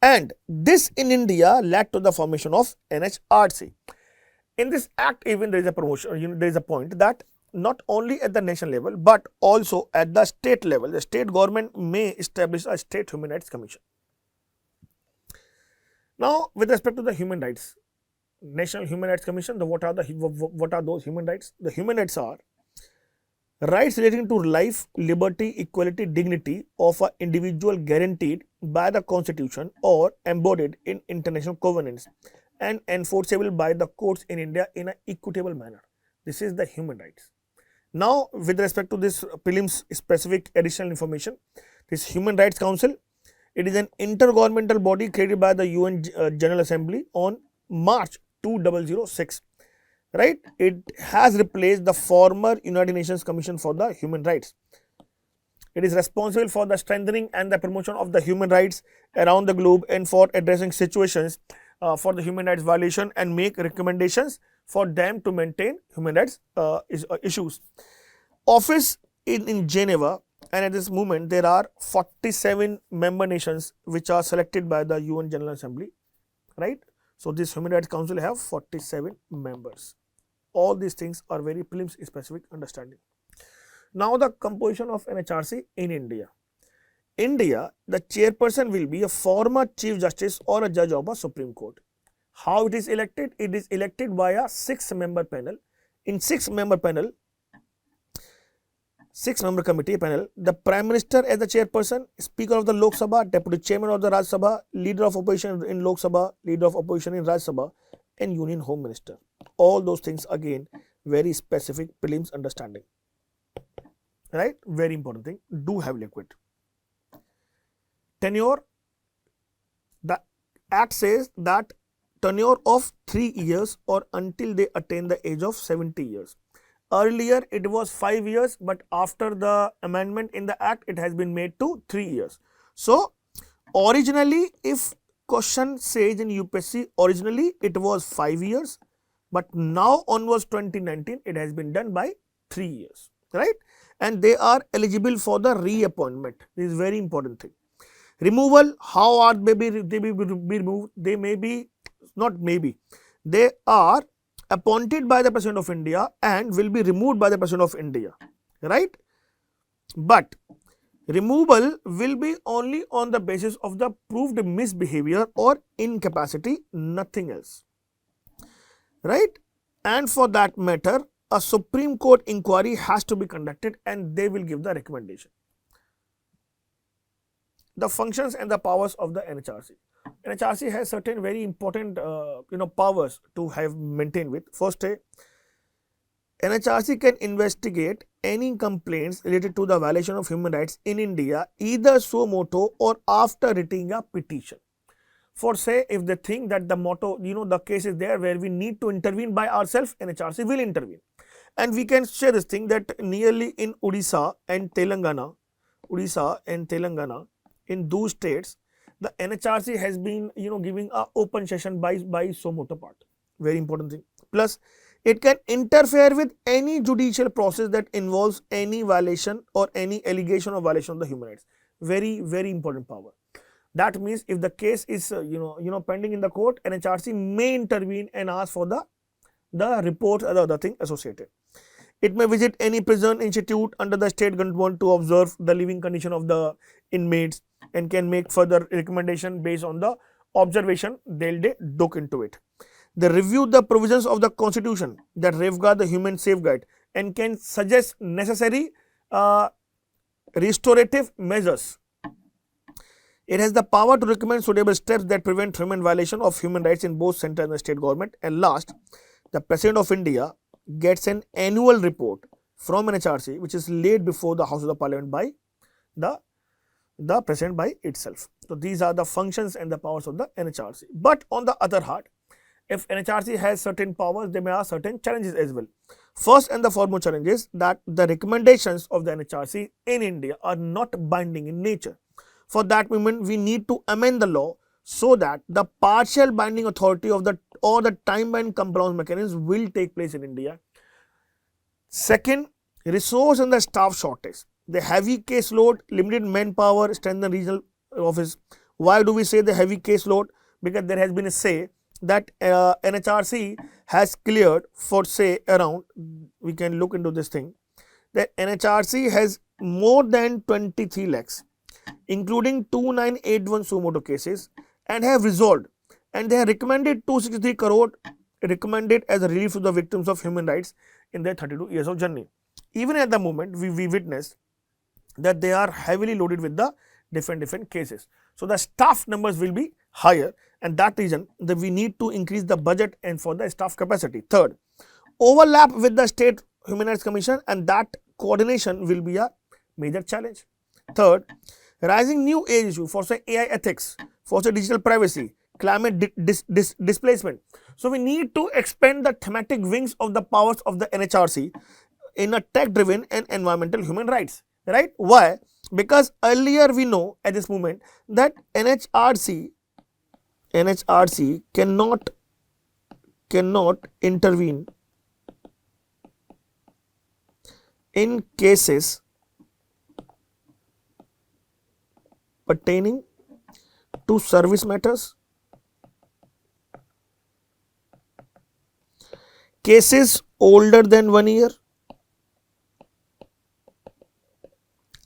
And this in India led to the formation of NHRC. In this act, even there is a promotion, there is a point that not only at the national level but also at the state level, the state government may establish a state human rights commission. Now, with respect to the human rights, National Human Rights Commission, what are those human rights? The human rights are rights relating to life, liberty, equality, dignity of an individual guaranteed by the Constitution or embodied in international covenants and enforceable by the courts in India in an equitable manner. This is the human rights. Now, with respect to this prelims specific additional information, this Human Rights Council, it is an intergovernmental body created by the UN General Assembly on March 2006. Right? It has replaced the former United Nations Commission for the Human Rights. It is responsible for the strengthening and the promotion of the human rights around the globe and for addressing situations for the human rights violation and make recommendations for them to maintain human rights issues. Office in Geneva, and at this moment there are 47 member nations which are selected by the UN General Assembly. Right? So, this Human Rights Council have 47 members. All these things are very prelims specific understanding. Now, the composition of NHRC in India. India, the chairperson will be a former Chief Justice or a judge of a Supreme Court. How it is elected? It is elected by a 6-member panel. In 6-member panel, 6-member committee panel, the Prime Minister as the chairperson, Speaker of the Lok Sabha, Deputy Chairman of the Rajya Sabha, Leader of Opposition in Lok Sabha, Leader of Opposition in Rajya Sabha, and Union Home Minister. All those things again very specific prelims understanding. Right? Very important thing. Do have liquid. Tenure. The Act says that tenure of 3 years or until they attain the age of 70 years. Earlier it was 5 years, but after the amendment in the Act it has been made to 3 years. So, originally if question says in UPSC, originally it was 5 years, but now onwards 2019 it has been done by 3 years, right? And they are eligible for the reappointment. This is very important thing. Removal, how are they be removed? They may be, not maybe, they are appointed by the President of India and will be removed by the President of India, right? But removal will be only on the basis of the proved misbehavior or incapacity, nothing else, right? And for that matter, a Supreme Court inquiry has to be conducted and they will give the recommendation. The functions and the powers of the NHRC. NHRC has certain very important powers to have maintained with. First, NHRC can investigate any complaints related to the violation of human rights in India either suo motu or after writing a petition. For say, if they think that the motto, the case is there where we need to intervene by ourselves, NHRC will intervene. And we can share this thing that nearly in Odisha and Telangana, in those states, the NHRC has been, giving a open session by suo motu part. Very important thing. Plus, it can interfere with any judicial process that involves any violation or any allegation of violation of the human rights. Very, very important power. That means if the case is, pending in the court, NHRC may intervene and ask for the report or the other thing associated. It may visit any prison institute under the state government to observe the living condition of the inmates and can make further recommendation based on the observation they'll look into it. They review the provisions of the Constitution that safeguard the human safeguard and can suggest necessary restorative measures. It has the power to recommend suitable steps that prevent human violation of human rights in both central and state government. And last, the President of India gets an annual report from NHRC which is laid before the House of the Parliament by the President by itself. So, these are the functions and the powers of the NHRC. But on the other hand, if NHRC has certain powers, there may have certain challenges as well. First and the foremost challenge is that the recommendations of the NHRC in India are not binding in nature. For that movement, we need to amend the law so that the partial binding authority of the or the time bound compliance mechanism will take place in India. Second, resource and the staff shortage. The heavy caseload, limited manpower, strengthen regional office. Why do we say the heavy caseload? Because there has been a say that NHRC has cleared for say around, we can look into this thing, that NHRC has more than 23 lakhs, including 2981 sumoto cases, and have resolved, and they have recommended 263 crore recommended as a relief to the victims of human rights in their 32 years of journey. Even at the moment, we witnessed that they are heavily loaded with the different cases. So the staff numbers will be higher, and that reason that we need to increase the budget and for the staff capacity. Third, overlap with the state human rights commission, and that coordination will be a major challenge. Third, rising new age issue for say AI ethics, for say digital privacy, climate displacement. So we need to expand the thematic wings of the powers of the NHRC in a tech driven and environmental human rights, right? Why? Because earlier we know at this moment that NHRC cannot intervene in cases pertaining to service matters, cases older than 1 year,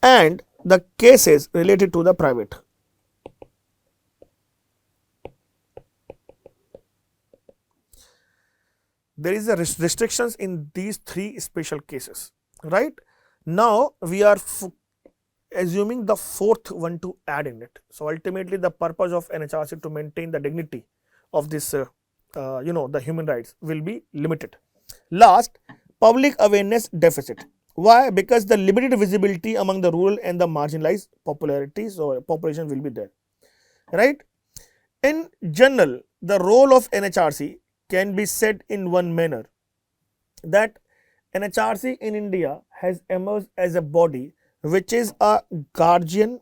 and the cases related to the private. There is a restrictions in these three special cases, right? Now we are assuming the fourth one to add in it. So ultimately the purpose of NHRC to maintain the dignity of this the human rights will be limited. Last, public awareness deficit. Why? Because the limited visibility among the rural and the marginalized population will be there, right? In general, the role of NHRC can be said in one manner that NHRC in India has emerged as a body which is a guardian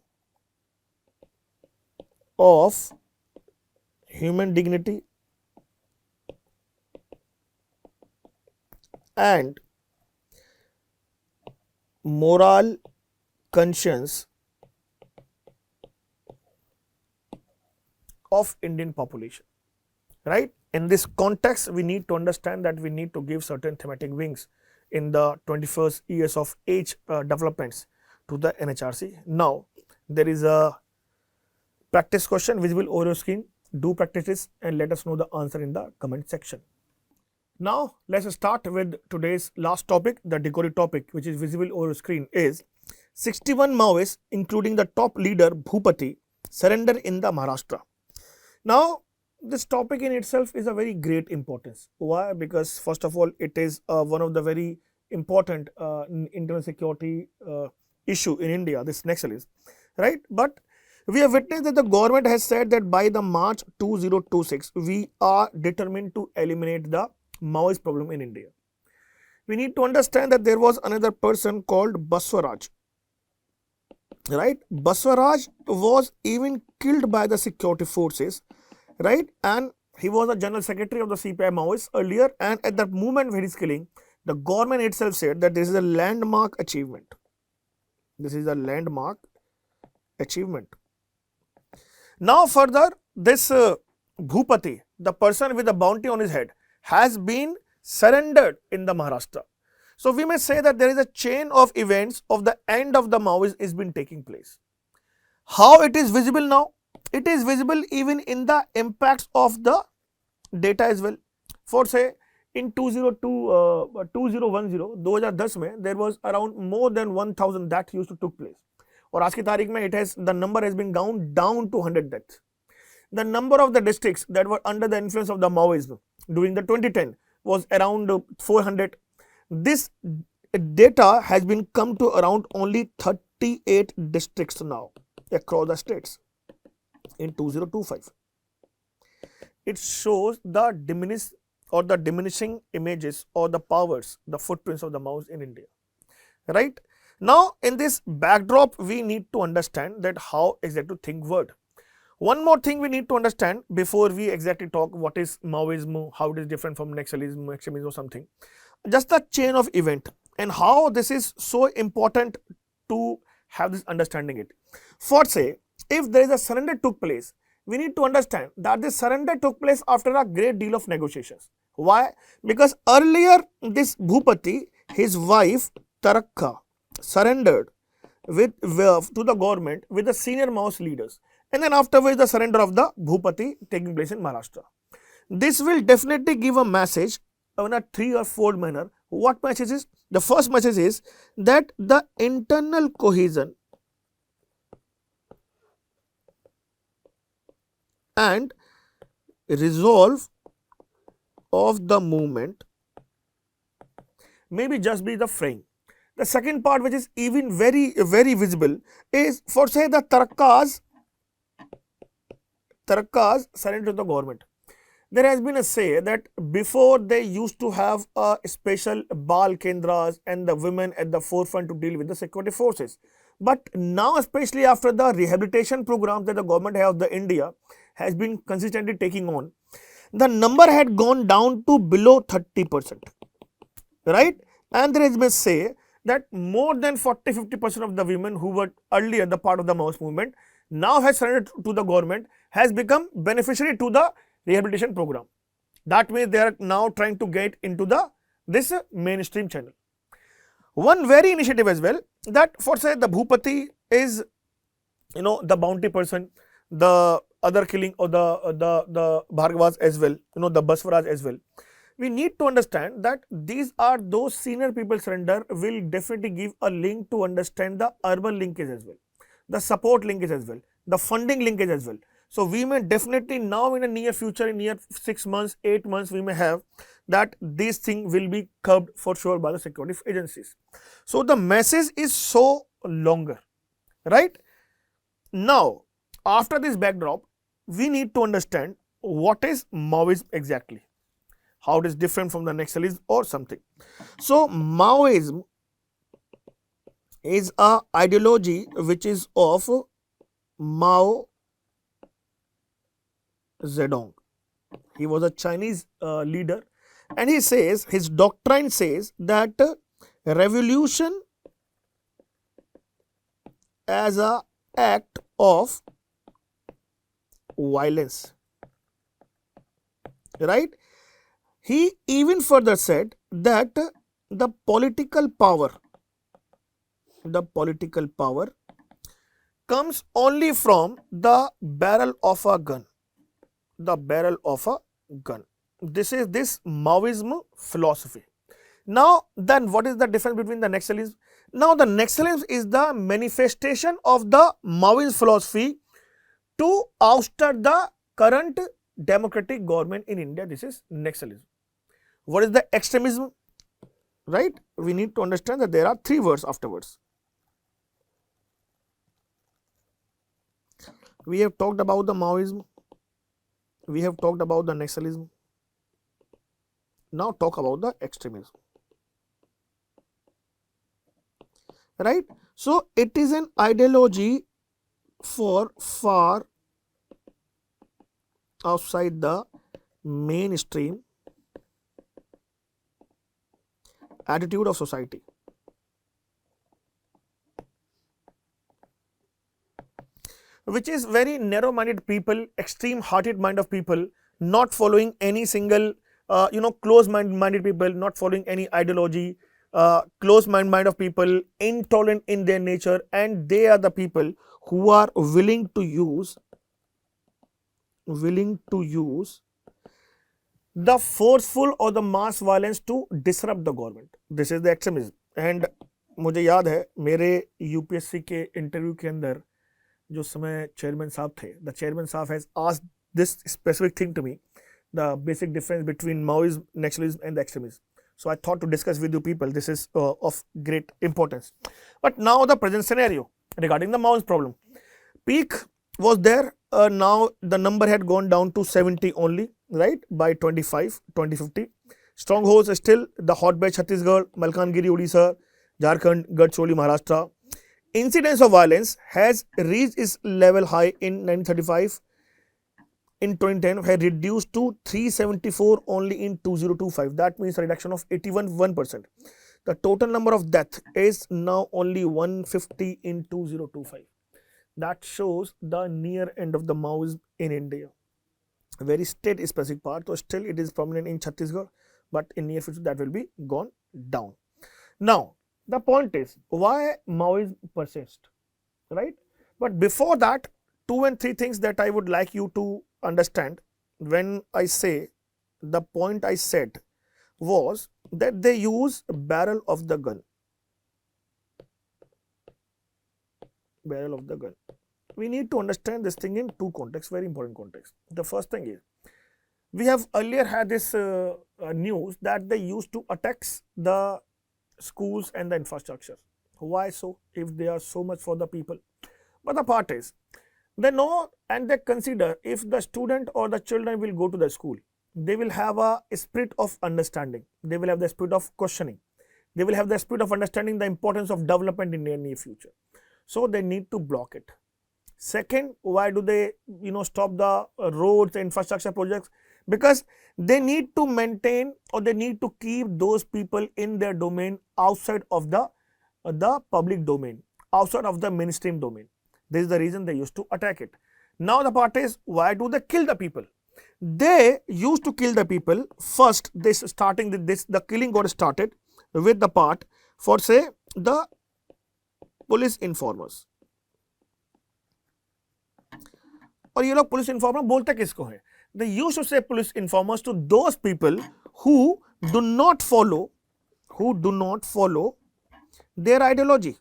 of human dignity and moral conscience of Indian population, right? In this context, we need to understand that we need to give certain thematic wings in the 21st years of age developments to the NHRC. Now, there is a practice question visible over your screen. Do practice this and let us know the answer in the comment section. Now, let's start with today's last topic. The decorative topic, which is visible over your screen, is 61 Maoists, including the top leader Bhupati, surrender in the Maharashtra. Now, this topic in itself is a very great importance. Why? Because first of all, it is one of the very important internal security issue in India, this Naxalis, right? But we have witnessed that the government has said that by the March 2026, we are determined to eliminate the Maoist problem in India. We need to understand that there was another person called Baswaraj, right? Baswaraj was even killed by the security forces, right? And he was a general secretary of the CPI Maoists earlier, and at that moment when he's killing, the government itself said that this is a landmark achievement. This is a landmark achievement. Now further, this Bhupati, the person with the bounty on his head, has been surrendered in the Maharashtra. So we may say that there is a chain of events of the end of the Maoism is been taking place. How it is visible now? It is visible even in the impacts of the data as well. For say in 2010, 2010 में there was around more than 1000 that used to took place. और आज की तारीख में the number has been down to 100 deaths. The number of the districts that were under the influence of the Maoism during the 2010 was around 400. This data has been come to around only 38 districts now across the states in 2025. It shows the diminishing images or the powers, the footprints of the Maoists in India, right? Now, in this backdrop, we need to understand that how exactly to think word. One more thing we need to understand before we exactly talk what is Maoism, how it is different from Naxalism, extremism or something. Just the chain of event and how this is so important to have this understanding it. For say, if there is a surrender took place, we need to understand that this surrender took place after a great deal of negotiations. Why? Because earlier this Bhupati, his wife Tarakka, surrendered to the government with the senior Maoist leaders, and then afterwards the surrender of the Bhupati taking place in Maharashtra. This will definitely give a message in a 3 or 4 manner. What message is? The first message is that the internal cohesion and resolve of the movement maybe just be the frame. The second part, which is even very visible, is for say the Tarakkas surrender to the government. There has been a say that before they used to have a special Bal Kendras and the women at the forefront to deal with the security forces. But now, especially after the rehabilitation programs that the government of the India has been consistently taking on, the number had gone down to below 30%, right? And there has been say that more than 40-50% of the women who were earlier the part of the Maoist movement now has surrendered to the government, has become beneficiary to the rehabilitation program. That way they are now trying to get into this mainstream channel. One very initiative as well, that for say the Bhupati is the bounty person, the other killing or the Bhargavas as well, the Baswaraj as well. We need to understand that these are those senior people surrender will definitely give a link to understand the urban linkage as well, the support linkage as well, the funding linkage as well. So we may definitely now in the near future, in near 6 months, 8 months, we may have that this thing will be curbed for sure by the security agencies. So the message is so longer, right? Now, after this backdrop, we need to understand what is Maoism exactly, how it is different from the Naxalism or something. So Maoism is a ideology which is of Mao Zedong. He was a Chinese leader, and he says, his doctrine says that revolution as a act of violence, right? He even further said that the political power comes only from the barrel of a gun. This is this Maoism philosophy. Now, then what is the difference between the Naxalism? Now, the Naxalism is the manifestation of the Maoist philosophy to ouster the current democratic government in India. This is Naxalism. What is the extremism? Right? We need to understand that there are 3 words afterwards. We have talked about the Maoism. We have talked about the Naxalism. Now talk about the extremism. Right? So it is an ideology for far outside the mainstream attitude of society. Which is very narrow-minded people, extreme-hearted mind of people, not following any single, close-minded people, not following any ideology, close-mind of people, intolerant in their nature, and they are the people who are willing to use the forceful or the mass violence to disrupt the government. This is the extremism. And मुझे याद है मेरे UPSC के interview के अंदर जो समय chairman साहब थे, the chairman साहब has asked this specific thing to me, the basic difference between Maoism, Naxalism and the extremism. So I thought to discuss with you people, this is of great importance. But now the present scenario regarding the Maoist problem. Peak was there, now the number had gone down to 70 only, right, by 2050. Strongholds are still the hotbed Chhattisgarh, Malkangiri, Odisha, Jharkhand, Gadcholi, Maharashtra. Incidence of violence has reached its level high in 1935. In 2010, had reduced to 374 only in 2025. That means a reduction of 81%. The total number of deaths is now only 150 in 2025. That shows the near end of the Maoism in India. A very state specific part, so still it is prominent in Chhattisgarh, but in near future that will be gone down. Now, the point is why Maoism persists, right? But before that, 2 and 3 things that I would like you to understand when I say the point I said was that they use barrel of the gun. Barrel of the gun. We need to understand this thing in 2 contexts, very important contexts. The first thing is, we have earlier had this news that they used to attack the schools and the infrastructure. Why so, if they are so much for the people? But the part is, they know and they consider if the student or the children will go to the school, they will have a spirit of understanding. They will have the spirit of questioning. They will have the spirit of understanding the importance of development in the near future. So they need to block it. Second, why do they stop the roads, infrastructure projects? Because they need to maintain or they need to keep those people in their domain outside of the public domain, outside of the mainstream domain. This is the reason they used to attack it. Now the part is, why do they kill the people? They used to kill the people. First, the killing got started with the part for say the police informers. और ये लोग police informer बोलते किसको है? They used to say police informers to those people who do not follow their ideology.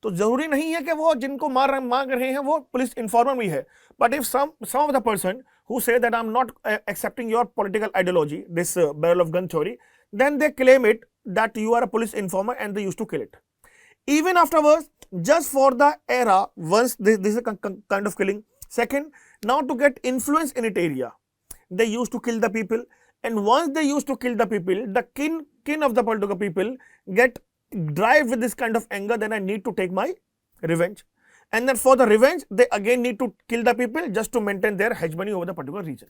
तो जरूरी नहीं है कि वो जिनको मांग रहे हैं वो पुलिस इन्फॉर्मर भी है. But if some of the person who say that I'm not accepting your political ideology, this barrel of gun theory, then they claim it that you are a police informer and they used to kill it. Even afterwards, just for the era, once this is a kind of killing. Second, now to get influence in it area, they used to kill the people. And once they used to kill the people, the kin of the political people get drive with this kind of anger, then I need to take my revenge. And then for the revenge, they again need to kill the people just to maintain their hegemony over the particular region.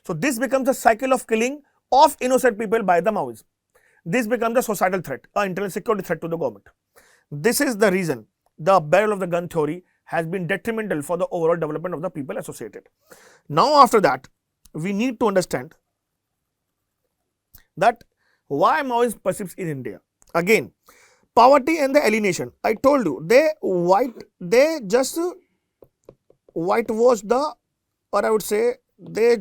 So this becomes a cycle of killing of innocent people by the Maoists. This becomes a societal threat, an internal security threat to the government. This is the reason the barrel of the gun theory has been detrimental for the overall development of the people associated. Now after that, we need to understand that why Maoism persists in India. Again, poverty and the alienation. I told you, they just whitewash the, or I would say, their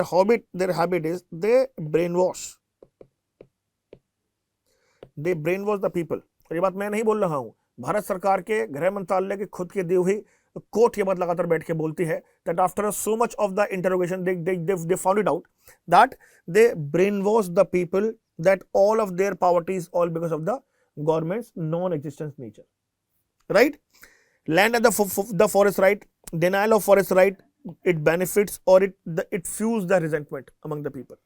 habit is they brainwash. They brainwash the people. और ये बात मैं नहीं बोल रहा हूँ, भारत सरकार के गृह मंत्रालय के खुद के दी हुई कोर्ट ये बात लगातार बैठ के बोलती है that after so much of the interrogation they found it out that they brainwash the people that all of their poverty is all because of the government's non-existence nature, right? Land and the forest right, denial of forest right, it benefits or it fuels the resentment among the people.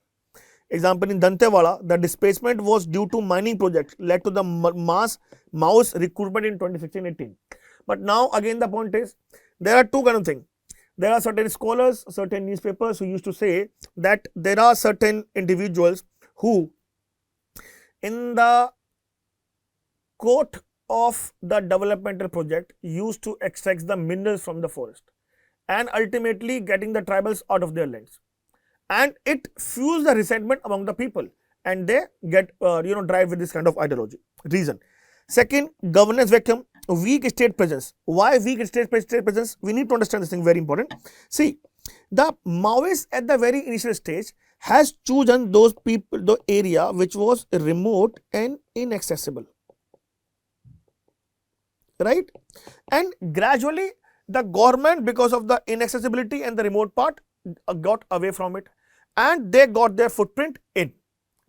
Example, in Dantewala, the displacement was due to mining projects led to the mass Maoist recruitment in 2016-18. But now again the point is, there are two kind of things. There are certain scholars, certain newspapers who used to say that there are certain individuals who in the court of the developmental project used to extract the minerals from the forest and ultimately getting the tribals out of their lands. And it fuels the resentment among the people and they get drive with this kind of ideology. Reason. Second, governance vacuum, weak state presence. Why weak state presence? We need to understand this thing, very important. See, the Maoists at the very initial stage has chosen those people, the area which was remote and inaccessible, right? And gradually the government, because of the inaccessibility and the remote part, got away from it and they got their footprint in,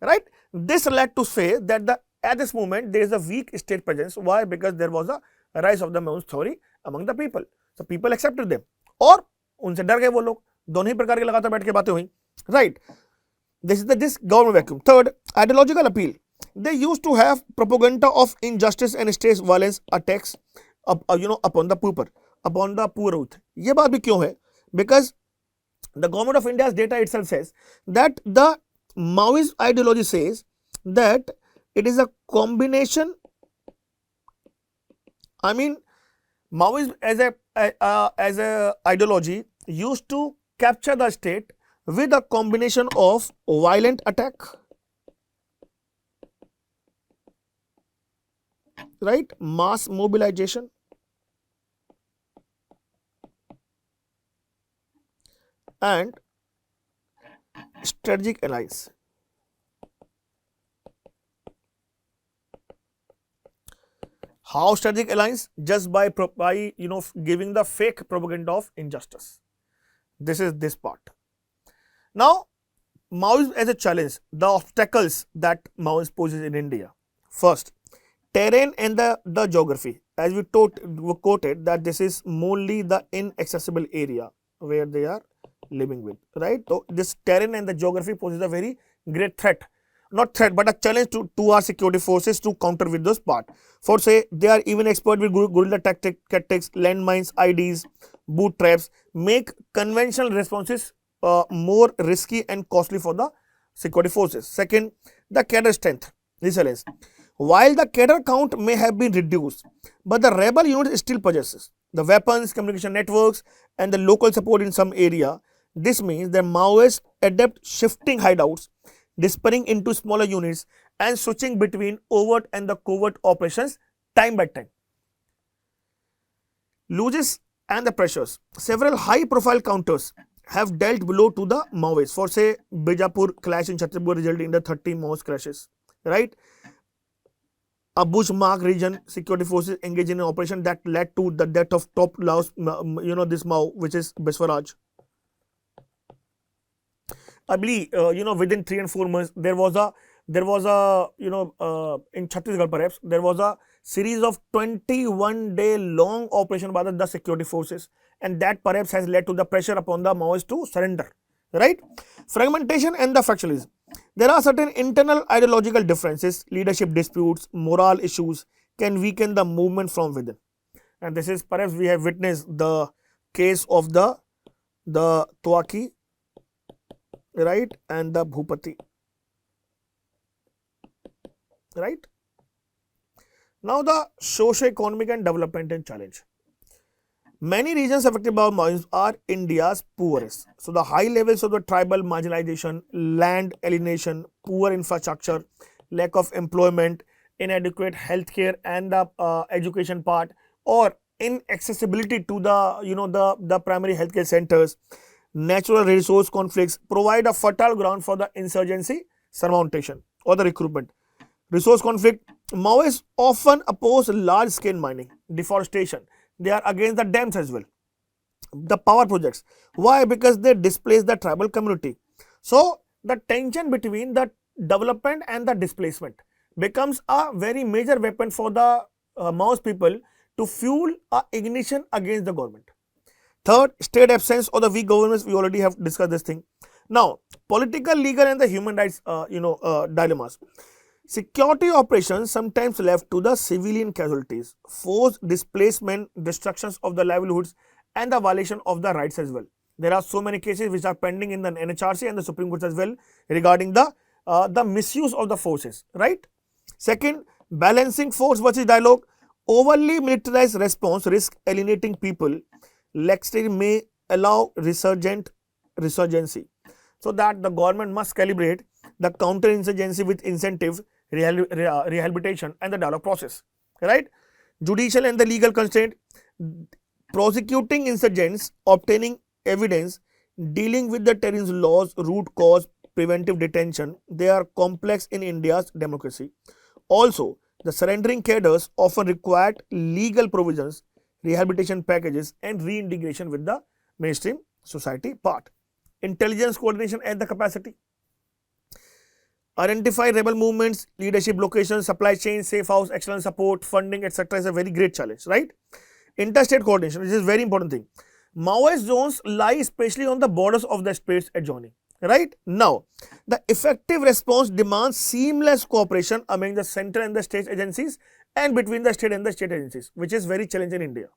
right? This led to say that at this moment there is a weak state presence. Why? Because there was a rise of the Maoist theory among the people. So people accepted them और उनसे डर गए वो लोग. दोनों ही प्रकार के लगातार बैठ के बातें हुई, right? This is this government vacuum. Third, ideological appeal. They used to have propaganda of injustice and state violence attacks upon the poor youth. ये बात भी क्यों है? Because the government of India's data itself says that the Maoist ideology says that it is a combination. I mean, Maoism as a ideology used to capture the state with a combination of violent attack, right, mass mobilization, and strategic alliance. How strategic alliance? Just by giving the fake propaganda of injustice. This is this part. Now, Maoism as a challenge, the obstacles that Maoism poses in India. First, terrain and the geography. As we quoted that this is mainly the inaccessible area where they are living with, right? So, this terrain and the geography poses a very great threat. Not threat, but a challenge to our security forces to counter with those part. For say, they are even expert with guerrilla tactics, landmines, IDs, boot traps, make conventional responses more risky and costly for the security forces. Second, the cadre strength, resilience. While the cadre count may have been reduced, but the rebel unit still possesses the weapons, communication networks, and the local support in some area. This means that Maoists adapt shifting hideouts, dispersing into smaller units and switching between overt and the covert operations time by time. Losses and the pressures. Several high-profile counters have dealt blow to the Maoists. For say, Bijapur clash in Chhattisgarh resulted in the 30 Maoist crashes, right? A Bushmark region security forces engaged in an operation that led to the death of top Laos, this Mao, which is Biswaraj. I believe, within 3 and 4 months, there was a in Chhattisgarh perhaps, there was a series of 21-day long operation by the security forces, and that perhaps has led to the pressure upon the Maoists to surrender, right? Fragmentation and the factionalism. There are certain internal ideological differences, leadership disputes, moral issues can weaken the movement from within. And this is perhaps we have witnessed the case of the Tuaki, right, and the Bhupati, right. Now the socio-economic and development and challenge. Many regions affected by Maoism are India's poorest. So the high levels of the tribal marginalization, land alienation, poor infrastructure, lack of employment, inadequate healthcare and the education part, or inaccessibility to the primary healthcare centers, natural resource conflicts provide a fertile ground for the insurgency surmountation or the recruitment. Resource conflict. Maoists often oppose large-scale mining, deforestation. They are against the dams as well, the power projects. Why? Because they displace the tribal community. So, the tension between the development and the displacement becomes a very major weapon for the Maoist people to fuel a ignition against the government. Third, state absence or the weak governance. We already have discussed this thing. Now, political, legal and the human rights dilemmas. Security operations sometimes left to the civilian casualties, forced displacement, destructions of the livelihoods and the violation of the rights as well. There are so many cases which are pending in the NHRC and the Supreme Court as well regarding the misuse of the forces, right? Second, balancing force versus dialogue. Overly militarized response risk alienating people. Laxity may allow resurgency. So that the government must calibrate the counter-insurgency with incentive, rehabilitation and the dialogue process, right? Judicial and the legal constraint. Prosecuting insurgents, obtaining evidence, dealing with the terrorism laws, root cause, preventive detention. They are complex in India's democracy. Also, the surrendering cadres often required legal provisions, rehabilitation packages and reintegration with the mainstream society part. Intelligence coordination and the capacity. Identify rebel movements, leadership locations, supply chain, safe house, external support, funding, etc. is a very great challenge, right? Interstate coordination, which is very important thing. Maoist zones lie especially on the borders of the states adjoining, right? Now, the effective response demands seamless cooperation among the central and the state agencies and between the state and the state agencies, which is very challenging in India.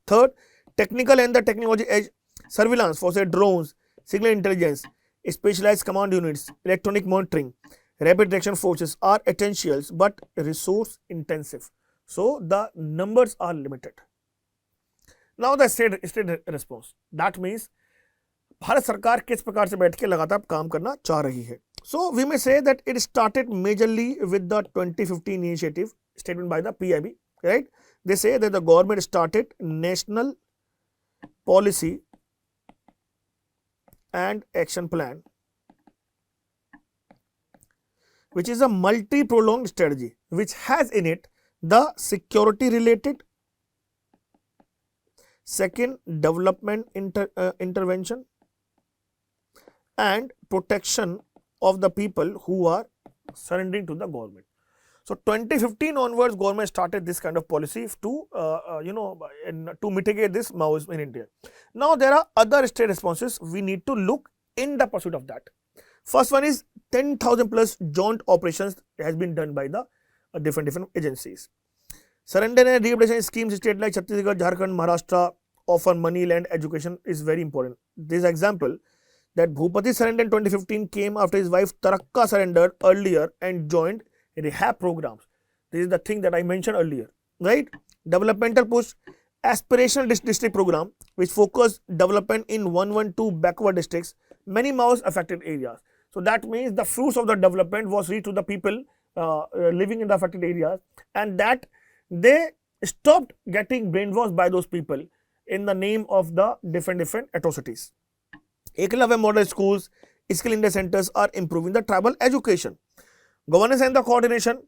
Third, technical and the technology edge, surveillance for say drones, signal intelligence, specialized command units, electronic monitoring, rapid reaction forces are essentials but resource intensive. So the numbers are limited. Now the state response. That means Bharat सरकार किस प्रकार से बैठ के लगातार काम करना चाह रही है. So we may say that it started majorly with the 2015 initiative statement by the PIB, right? They say that the government started National Policy and Action Plan, which is a multi-pronged strategy which has in it the security related, second development intervention, and protection of the people who are surrendering to the government. So 2015 onwards, government started this kind of policy to to mitigate this Maoism in India. Now there are other state responses. We need to look in the pursuit of that. First one is 10,000 plus joint operations has been done by the different agencies. Surrender and rehabilitation schemes state like Chhattisgarh, Jharkhand, Maharashtra offer money, land, education is very important. This example that Bhupati surrender in 2015 came after his wife Tarakka surrendered earlier and joined rehab programs. This is the thing that I mentioned earlier, right? Developmental push, aspirational district program which focus development in 112 backward districts, many Maoist affected areas. So that means the fruits of the development was reached to the people living in the affected areas, and that they stopped getting brainwashed by those people in the name of the different atrocities. Eklavya model schools, skill India centers are improving the tribal education. Governance and the coordination,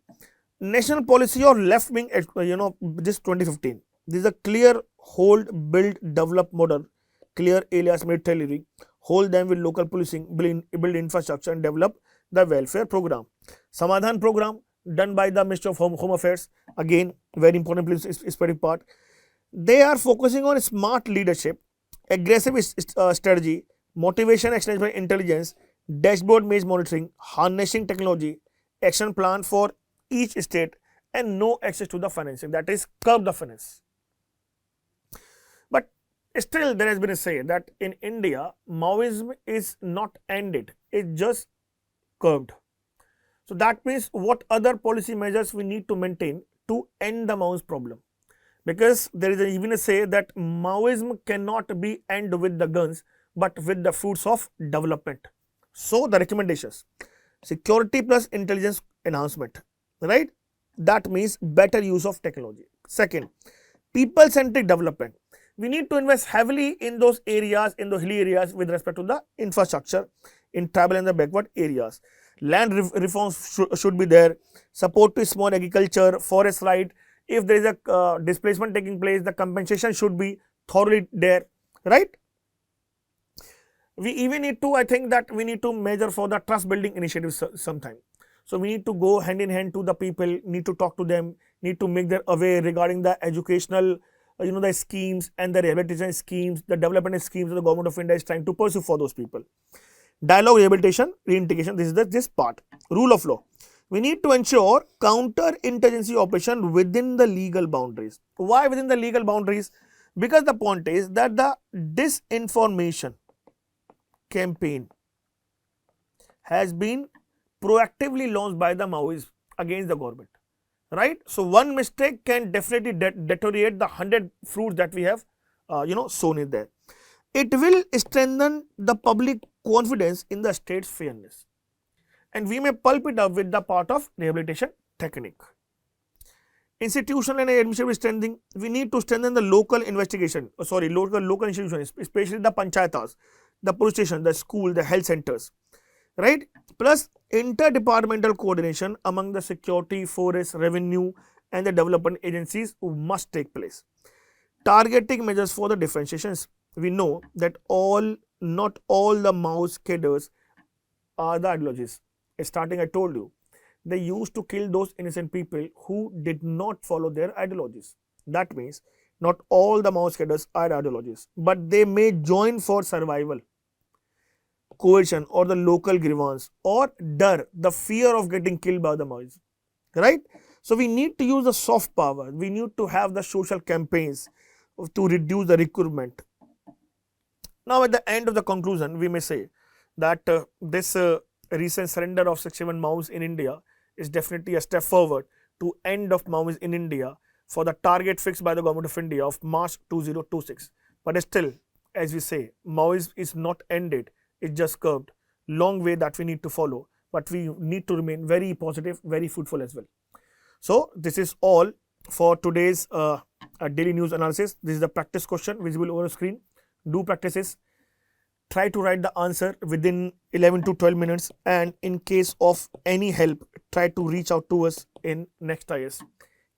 national policy or left wing, this 2015. This is a clear hold, build, develop model, clear areas militarily, hold them with local policing, build infrastructure and develop the welfare program. Samadhan program done by the Ministry of Home Affairs, again very important part. They are focusing on smart leadership, aggressive strategy, motivation extended by intelligence, dashboard based monitoring, harnessing technology, action plan for each state, and no access to the financing, that is curb the finance. But still there has been a say that in India Maoism is not ended, it's just curbed. So that means what other policy measures we need to maintain to end the Maoist problem, because there is even a say that Maoism cannot be end with the guns but with the fruits of development. So the recommendations, security plus intelligence enhancement, right? That means better use of technology. Second, people centric development. We need to invest heavily in those areas, in the hilly areas with respect to the infrastructure in tribal and the backward areas. Land reforms should be there, support to small agriculture, forest right. If there is a displacement taking place, the compensation should be thoroughly there, right? We even need to, I think that we need to measure for the trust building initiatives sometime. So we need to go hand in hand to the people, need to talk to them, need to make them aware regarding the educational, the schemes and the rehabilitation schemes, the development schemes that the government of India is trying to pursue for those people. Dialogue, rehabilitation, reintegration, this is this part. Rule of law. We need to ensure counter-insurgency operation within the legal boundaries. Why within the legal boundaries? Because the point is that the disinformation campaign has been proactively launched by the Maoists against the government, right? So one mistake can definitely deteriorate the 100 fruits that we have, sown in there. It will strengthen the public confidence in the state's fairness, and we may pulp it up with the part of rehabilitation technique. Institutional and administrative strengthening, we need to strengthen the local investigation, local institutions, especially the panchayatas, the police station, the school, the health centers, right? Plus interdepartmental coordination among the security, forest, revenue and the development agencies must take place. Targeting measures for the differentiations. We know that not all the Maoist cadres are the ideologies. Starting, I told you, they used to kill those innocent people who did not follow their ideologies. That means not all the Maoist cadres are ideologies, but they may join for survival. coercion or the local grievance or dar, the fear of getting killed by the Maoists, right? So we need to use the soft power. We need to have the social campaigns to reduce the recruitment. Now, at the end of the conclusion, we may say that this recent surrender of 61 Maoists in India is definitely a step forward to end of Maoism in India for the target fixed by the government of India of March 2026. But still, as we say, Maoism is not ended, it's just curbed. Long way that we need to follow, but we need to remain very positive, very fruitful as well. So, this is all for today's daily news analysis. This is the practice question visible over the screen. Do practices. Try to write the answer within 11 to 12 minutes, and in case of any help, try to reach out to us in next IS.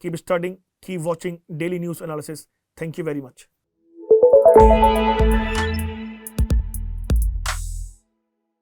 Keep studying, keep watching daily news analysis. Thank you very much.